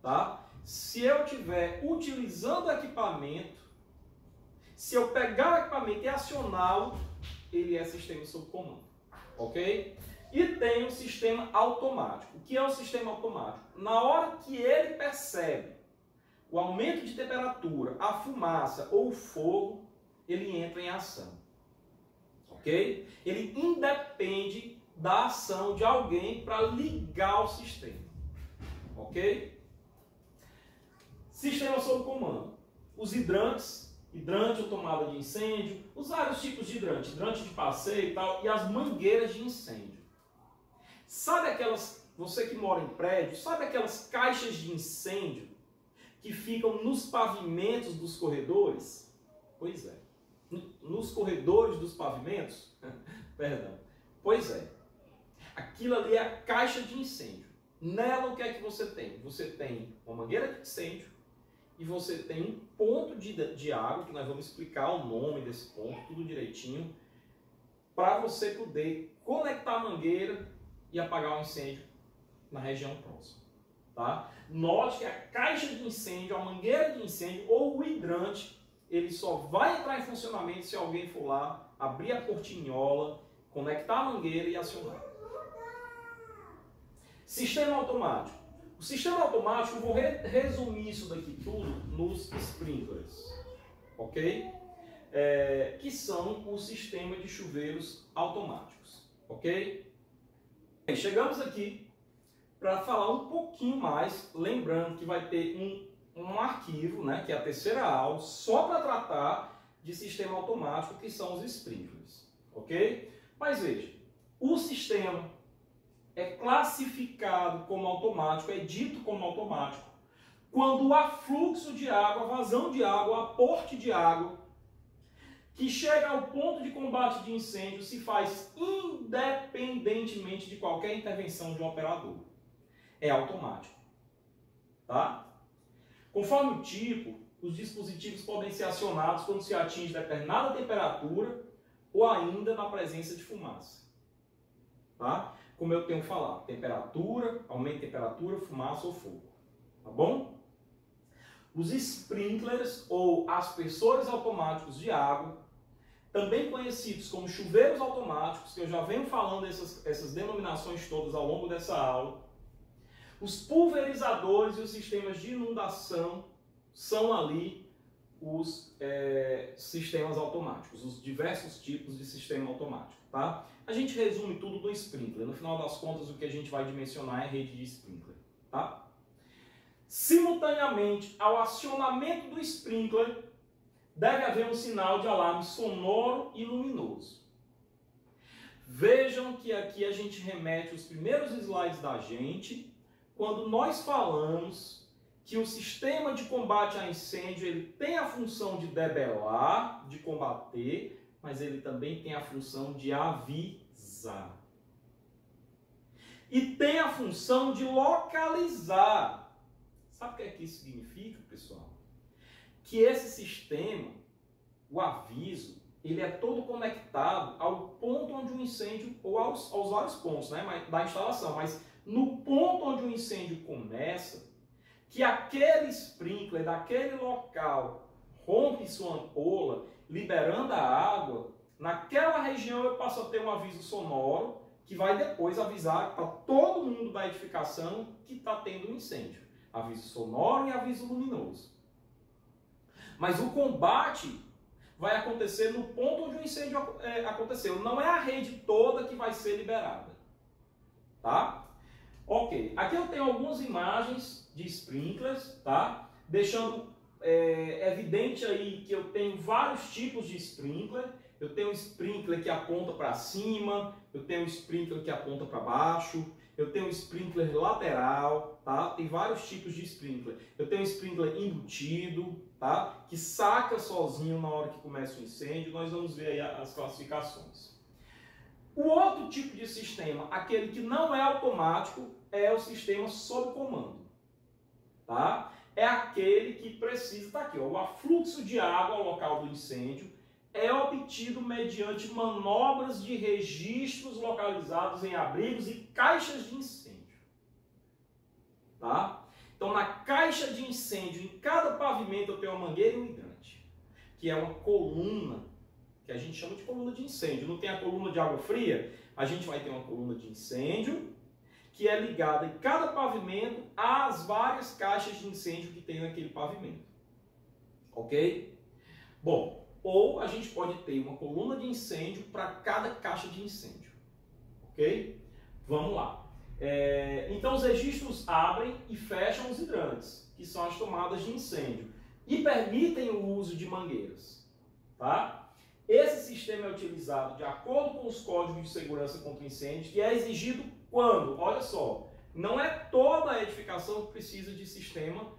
tá? Se eu estiver utilizando o equipamento, se eu pegar o equipamento e acioná-lo, ele é sistema sob comando, ok? E tem o sistema automático. O que é o sistema automático? Na hora que ele percebe o aumento de temperatura, a fumaça ou o fogo, ele entra em ação, ok? Ele independe da ação de alguém para ligar o sistema, ok? Sistema sob comando. Os hidrantes, hidrante ou tomada de incêndio, os vários tipos de hidrante, hidrante de passeio e tal, e as mangueiras de incêndio. Sabe aquelas, você que mora em prédio, sabe aquelas caixas de incêndio que ficam nos pavimentos dos corredores? Pois é. Nos corredores dos pavimentos? Perdão. Pois é. Aquilo ali é a caixa de incêndio. Nela o que é que você tem? Você tem uma mangueira de incêndio e você tem um ponto de água, que nós vamos explicar o nome desse ponto, tudo direitinho, para você poder conectar a mangueira e apagar o incêndio na região próxima. Tá? Note que a caixa de incêndio, a mangueira de incêndio ou o hidrante, ele só vai entrar em funcionamento se alguém for lá, abrir a portinhola, conectar a mangueira e acionar. Sistema automático. O sistema automático, eu vou resumir isso daqui tudo nos sprinklers, ok? Que são o sistema de chuveiros automáticos, ok? Chegamos aqui para falar um pouquinho mais, lembrando que vai ter um arquivo, né, que é a terceira aula, só para tratar de sistema automático, que são os sprinklers, ok? Mas veja, o sistema é classificado como automático, é dito como automático, quando o afluxo de água, a vazão de água, o aporte de água, que chega ao ponto de combate de incêndio, se faz independentemente de qualquer intervenção de um operador. É automático. Tá? Conforme o tipo, os dispositivos podem ser acionados quando se atinge determinada temperatura ou ainda na presença de fumaça. Tá? Como eu tenho falado, temperatura, aumento de temperatura, fumaça ou fogo. Tá bom? Os sprinklers ou aspersores automáticos de água, também conhecidos como chuveiros automáticos, que eu já venho falando essas denominações todas ao longo dessa aula. Os pulverizadores e os sistemas de inundação são ali os sistemas automáticos, os diversos tipos de sistema automático. Tá? A gente resume tudo no sprinkler. No final das contas, o que a gente vai dimensionar é a rede de sprinkler. Tá? Simultaneamente ao acionamento do sprinkler, deve haver um sinal de alarme sonoro e luminoso. Vejam que aqui a gente remete os primeiros slides da gente, quando nós falamos que o sistema de combate a incêndio ele tem a função de debelar, de combater, mas ele também tem a função de avisar. E tem a função de localizar. Sabe o que é que isso significa, pessoal? Que esse sistema, o aviso, ele é todo conectado ao ponto onde o incêndio, ou aos vários pontos, né, da instalação, mas no ponto onde o incêndio começa, que aquele sprinkler daquele local rompe sua ampola, liberando a água, naquela região eu passo a ter um aviso sonoro, que vai depois avisar para todo mundo da edificação que está tendo um incêndio. Aviso sonoro e aviso luminoso. Mas o combate vai acontecer no ponto onde o incêndio aconteceu. Não é a rede toda que vai ser liberada. Tá? Ok. Aqui eu tenho algumas imagens de sprinklers, tá? Deixando evidente aí que eu tenho vários tipos de sprinkler. Eu tenho um sprinkler que aponta para cima, eu tenho um sprinkler que aponta para baixo, eu tenho um sprinkler lateral, tá? Tem vários tipos de sprinkler. Eu tenho um sprinkler embutido, tá? Que saca sozinho na hora que começa o incêndio. Nós vamos ver aí as classificações. O outro tipo de sistema, aquele que não é automático, é o sistema sob comando. Tá? É aquele que precisa, tá aqui, ó, o afluxo de água ao local do incêndio é obtido mediante manobras de registros localizados em abrigos e caixas de incêndio. Tá? Então, na caixa de incêndio, em cada pavimento eu tenho uma mangueira e um hidrante, que é uma coluna, que a gente chama de coluna de incêndio. Não tem a coluna de água fria? A gente vai ter uma coluna de incêndio, que é ligada em cada pavimento às várias caixas de incêndio que tem naquele pavimento. Ok? Bom, ou a gente pode ter uma coluna de incêndio para cada caixa de incêndio. Ok? Vamos lá. Então os registros abrem e fecham os hidrantes, que são as tomadas de incêndio, e permitem o uso de mangueiras. Tá? Esse sistema é utilizado de acordo com os códigos de segurança contra incêndio, que é exigido quando? Olha só, não é toda a edificação que precisa de sistema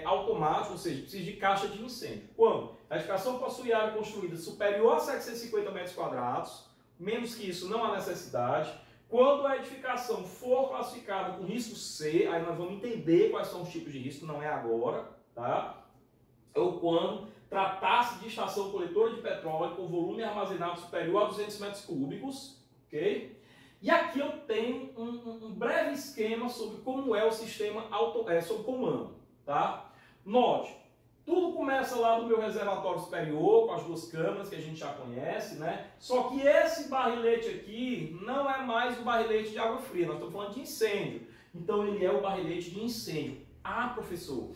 automático, ou seja, precisa de caixa de incêndio. Quando? A edificação possui área construída superior a 750 metros quadrados, menos que isso não há necessidade. Quando a edificação for classificada com risco C, aí nós vamos entender quais são os tipos de risco, não é agora, tá? Ou quando tratar-se de estação coletora de petróleo com volume armazenado superior a 200 metros cúbicos, ok? E aqui eu tenho um breve esquema sobre como é o sistema sob comando, tá? Note, tudo começa lá do meu reservatório superior, com as duas câmaras que a gente já conhece, né? Só que esse barrilete aqui não é mais o barrilete de água fria, nós estamos falando de incêndio. Então ele é o barrilete de incêndio. Ah, professor,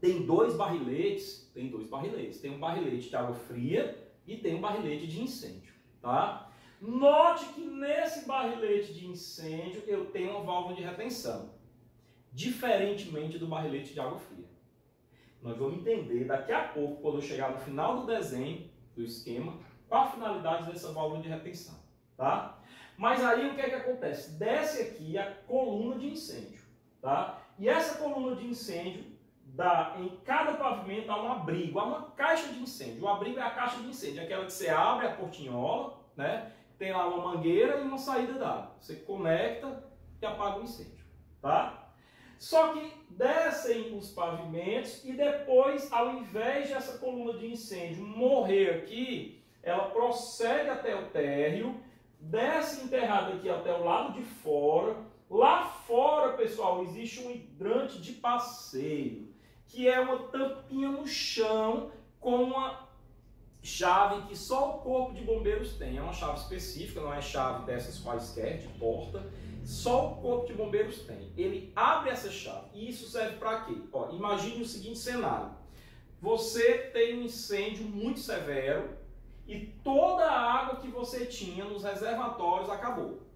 tem dois barriletes? Tem dois barriletes. Tem um barrilete de água fria e tem um barrilete de incêndio, tá? Note que nesse barrilete de incêndio eu tenho uma válvula de retenção, diferentemente do barrilete de água fria. Nós vamos entender daqui a pouco, quando eu chegar no final do desenho, do esquema, qual a finalidade dessa válvula de retenção, tá? Mas aí o que é que acontece? Desce aqui a coluna de incêndio, tá? E essa coluna de incêndio dá em cada pavimento há um abrigo, há uma caixa de incêndio. O abrigo é a caixa de incêndio, aquela que você abre a portinhola, né? Tem lá uma mangueira e uma saída d'água. Você conecta e apaga o incêndio, tá? Só que descem os pavimentos e depois, ao invés dessa coluna de incêndio morrer aqui, ela prossegue até o térreo, desce enterrada aqui até o lado de fora. Lá fora, pessoal, existe um hidrante de passeio, que é uma tampinha no chão com uma chave que só o corpo de bombeiros tem. É uma chave específica, não é chave dessas quaisquer, de porta. Só o corpo de bombeiros tem. Ele abre essa chave. E isso serve para quê? Ó, imagine o seguinte cenário. Você tem um incêndio muito severo e toda a água que você tinha nos reservatórios acabou,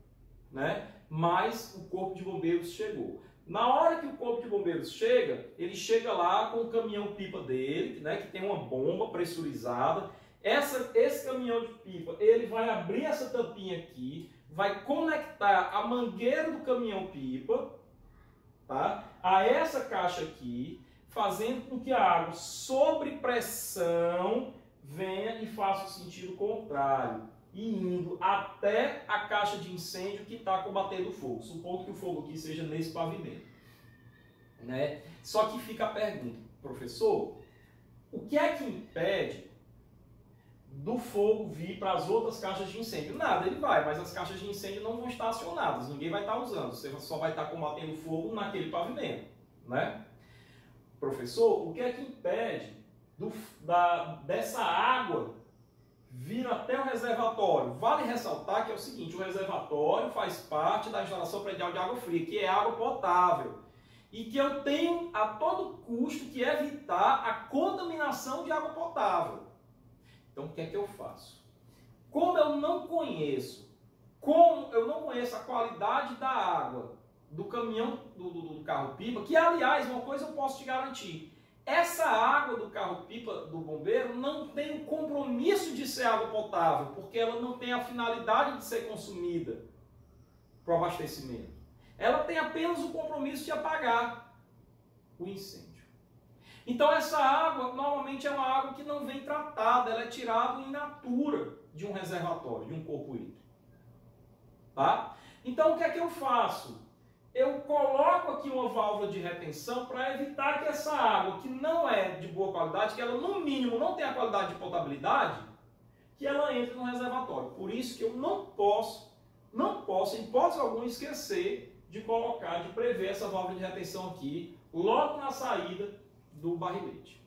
né? Mas o corpo de bombeiros chegou. Na hora que o corpo de bombeiros chega, ele chega lá com o caminhão-pipa dele, né, que tem uma bomba pressurizada. Esse caminhão de pipa, ele vai abrir essa tampinha aqui, vai conectar a mangueira do caminhão-pipa, tá, a essa caixa aqui, fazendo com que a água sob pressão venha e faça o sentido contrário, e indo até a caixa de incêndio que está combatendo o fogo. Supondo que o fogo aqui seja nesse pavimento, né? Só que fica a pergunta, professor, o que é que impede do fogo vir para as outras caixas de incêndio? Nada, ele vai, mas as caixas de incêndio não vão estar acionadas, ninguém vai estar usando, você só vai estar combatendo fogo naquele pavimento, né? Professor, o que é que impede dessa água vir até o reservatório? Vale ressaltar que é o seguinte, o reservatório faz parte da instalação predial de água fria, que é água potável, e que eu tenho a todo custo que evitar a contaminação de água potável. Então, o que é que eu faço? Como eu não conheço a qualidade da água do caminhão, do carro-pipa, que, aliás, uma coisa eu posso te garantir, essa água do carro-pipa do bombeiro não tem o compromisso de ser água potável, porque ela não tem a finalidade de ser consumida para o abastecimento. Ela tem apenas o compromisso de apagar o incêndio. Então essa água normalmente é uma água que não vem tratada, ela é tirada in natura de um reservatório, de um corpo hídrico. tá? Então, o que é que eu faço? Eu coloco aqui uma válvula de retenção para evitar que essa água, que não é de boa qualidade, que ela no mínimo não tem a qualidade de potabilidade, que ela entre no reservatório. Por isso que eu não posso, em hipótese alguma, esquecer de colocar, de prever essa válvula de retenção aqui, logo na saída do barrilete.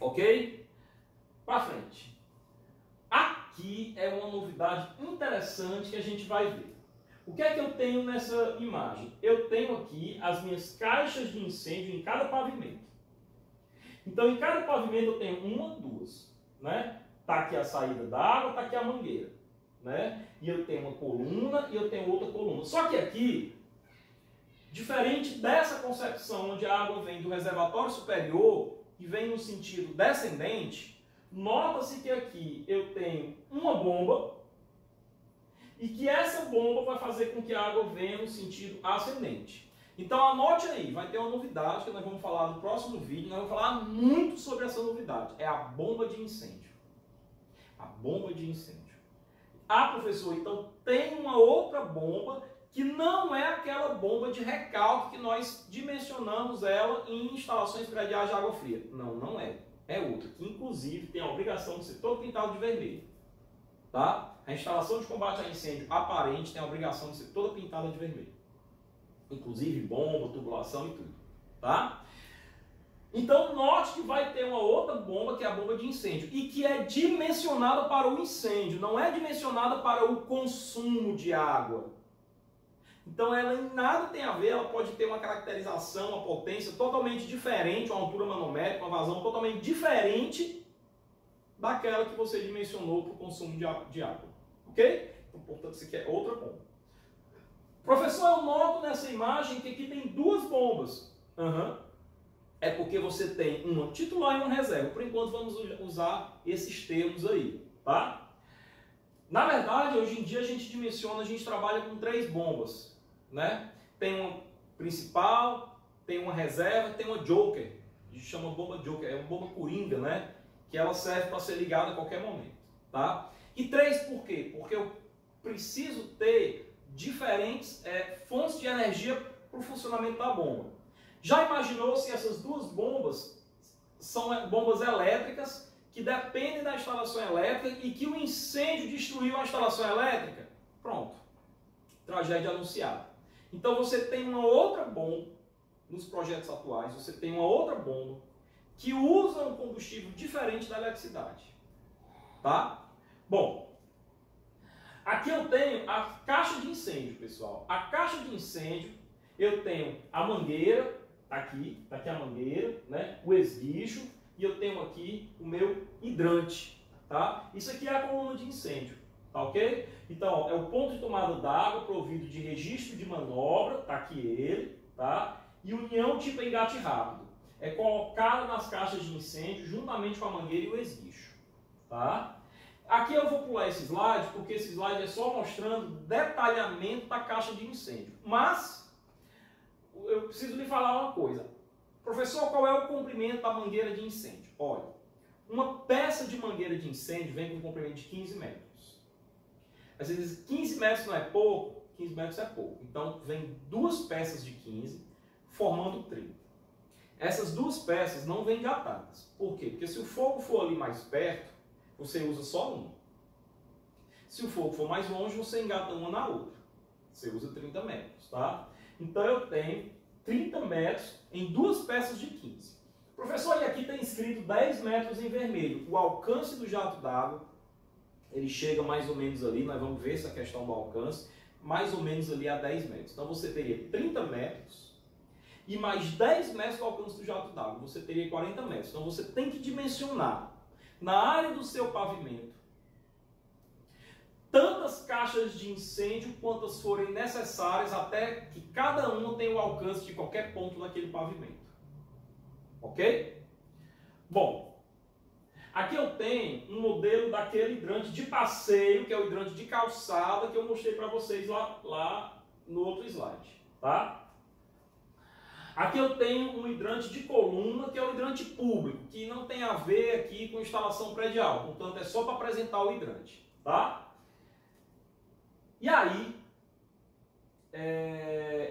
Ok? Para frente. Aqui é uma novidade interessante que a gente vai ver. O que é que eu tenho nessa imagem? Eu tenho aqui as minhas caixas de incêndio em cada pavimento. Então, em cada pavimento eu tenho uma, duas, né? Tá aqui a saída da água, tá aqui a mangueira, né? E eu tenho uma coluna e eu tenho outra coluna. Só que aqui, diferente dessa concepção onde a água vem do reservatório superior e vem no sentido descendente, nota-se que aqui eu tenho uma bomba e que essa bomba vai fazer com que a água venha no sentido ascendente. Então anote aí, vai ter uma novidade que nós vamos falar no próximo vídeo, nós vamos falar muito sobre essa novidade, é a bomba de incêndio. A bomba de incêndio. Ah, professor, então tem uma outra bomba que não é aquela bomba de recalque que nós dimensionamos ela em instalações prediais de água fria. Não, não é. É outra, que inclusive tem a obrigação de ser todo pintado de vermelho. Tá? A instalação de combate a incêndio aparente tem a obrigação de ser toda pintada de vermelho. Inclusive bomba, tubulação e tudo. Tá? Então note que vai ter uma outra bomba que é a bomba de incêndio e que é dimensionada para o incêndio, não é dimensionada para o consumo de água. Então ela em nada tem a ver, ela pode ter uma caracterização, uma potência totalmente diferente, uma altura manométrica, uma vazão totalmente diferente daquela que você dimensionou para o consumo de água. Ok? Então, portanto, isso aqui é outra bomba. Professor, eu noto nessa imagem que aqui tem duas bombas. É porque você tem uma titular e uma reserva. Por enquanto vamos usar esses termos aí, tá? Na verdade, hoje em dia a gente dimensiona, a gente trabalha com 3 bombas, né? Tem uma principal, tem uma reserva, tem uma joker. A gente chama bomba joker, é uma bomba coringa, né? Que ela serve para ser ligada a qualquer momento, tá? E 3 por quê? Porque eu preciso ter diferentes fontes de energia para o funcionamento da bomba. Já imaginou se essas duas bombas são bombas elétricas que dependem da instalação elétrica e que o incêndio destruiu a instalação elétrica? Pronto. Tragédia anunciada. Então você tem uma outra bomba, nos projetos atuais, você tem uma outra bomba que usa um combustível diferente da eletricidade. Tá? Bom, aqui eu tenho a caixa de incêndio, pessoal. A caixa de incêndio, eu tenho a mangueira, tá aqui a mangueira, né? O esguicho, e eu tenho aqui o meu hidrante, tá? Isso aqui é a coluna de incêndio, tá ok? Então, ó, é o ponto de tomada d'água provido de registro de manobra, tá aqui ele, tá? E união tipo engate rápido. É colocado nas caixas de incêndio juntamente com a mangueira e o esguicho, tá? Aqui eu vou pular esse slide, porque esse slide é só mostrando detalhamento da caixa de incêndio. Mas eu preciso lhe falar uma coisa. Professor, qual é o comprimento da mangueira de incêndio? Olha, uma peça de mangueira de incêndio vem com um comprimento de 15 metros. Às vezes 15 metros não é pouco, 15 metros é pouco. Então vem 2 peças de 15, formando 30. Essas 2 peças não vêm engatadas. Por quê? Porque se o fogo for ali mais perto, você usa só uma. Se o fogo for mais longe, você engata uma na outra. Você usa 30 metros, tá? Então eu tenho 30 metros em 2 peças de 15. Professor, e aqui está escrito 10 metros em vermelho. O alcance do jato d'água, ele chega mais ou menos ali, nós vamos ver essa questão do alcance, mais ou menos ali a 10 metros. Então você teria 30 metros e mais 10 metros do alcance do jato d'água. Você teria 40 metros. Então você tem que dimensionar na área do seu pavimento tantas caixas de incêndio quantas forem necessárias até que cada uma tenha o alcance de qualquer ponto daquele pavimento. Ok? Bom, aqui eu tenho um modelo daquele hidrante de passeio, que é o hidrante de calçada, que eu mostrei para vocês lá no outro slide. Tá? Aqui eu tenho um hidrante de coluna, que é o hidrante público, que não tem a ver aqui com instalação predial, portanto é só para apresentar o hidrante. Tá? E aí,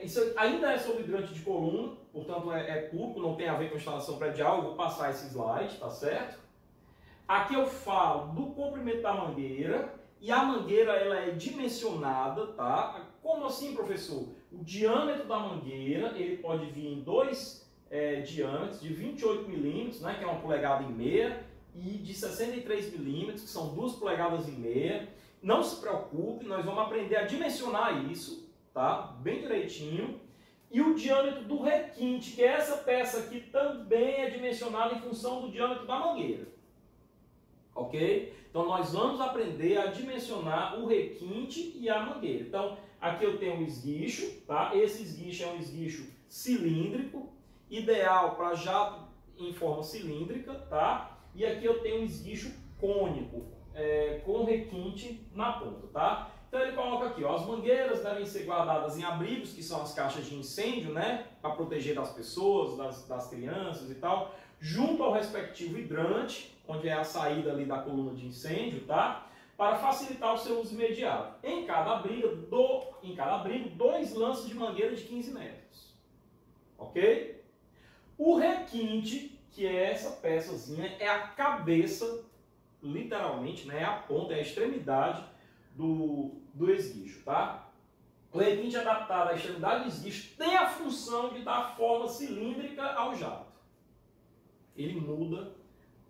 Isso ainda é sobre hidrante de coluna, portanto é público, não tem a ver com instalação predial, eu vou passar esse slide, tá certo? Aqui eu falo do comprimento da mangueira, e a mangueira ela é dimensionada, tá? Como assim, professor? O diâmetro da mangueira, ele pode vir em dois diâmetros, de 28 milímetros, né, que é 1,5 polegadas, e de 63 milímetros, que são 2,5 polegadas. Não se preocupe, nós vamos aprender a dimensionar isso, tá? Bem direitinho. E o diâmetro do requinte, que é essa peça aqui, também é dimensionada em função do diâmetro da mangueira. Ok? Então nós vamos aprender a dimensionar o requinte e a mangueira. Então aqui eu tenho um esguicho, tá? Esse esguicho é um esguicho cilíndrico, ideal para jato em forma cilíndrica, tá? E aqui eu tenho um esguicho cônico, com requinte na ponta, tá? Então ele coloca aqui, ó, as mangueiras devem ser guardadas em abrigos, que são as caixas de incêndio, né? Para proteger das pessoas, das crianças e tal, junto ao respectivo hidrante, onde é a saída ali da coluna de incêndio, tá? Para facilitar o seu uso imediato. Em cada abrigo, 2 lances de mangueira de 15 metros. Ok? O requinte, que é essa peçazinha, é a cabeça, literalmente, né? É a ponta, é a extremidade do esguicho, tá? O requinte adaptado à extremidade do esguicho tem a função de dar forma cilíndrica ao jato. Ele muda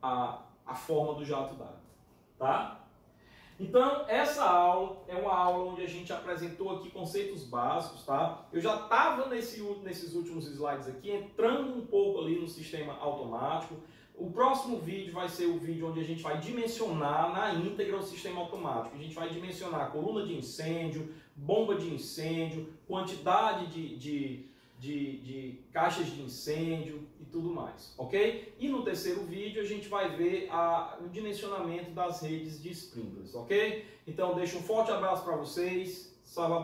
a forma do jato d'água, tá? Então, essa aula é uma aula onde a gente apresentou aqui conceitos básicos, tá? Eu já estava nesses últimos slides aqui, entrando um pouco ali no sistema automático. O próximo vídeo vai ser o vídeo onde a gente vai dimensionar na íntegra o sistema automático. A gente vai dimensionar coluna de incêndio, bomba de incêndio, quantidade de caixas de incêndio e tudo mais, ok? E no terceiro vídeo a gente vai ver o dimensionamento das redes de sprinklers, ok? Então deixo um forte abraço para vocês, salve a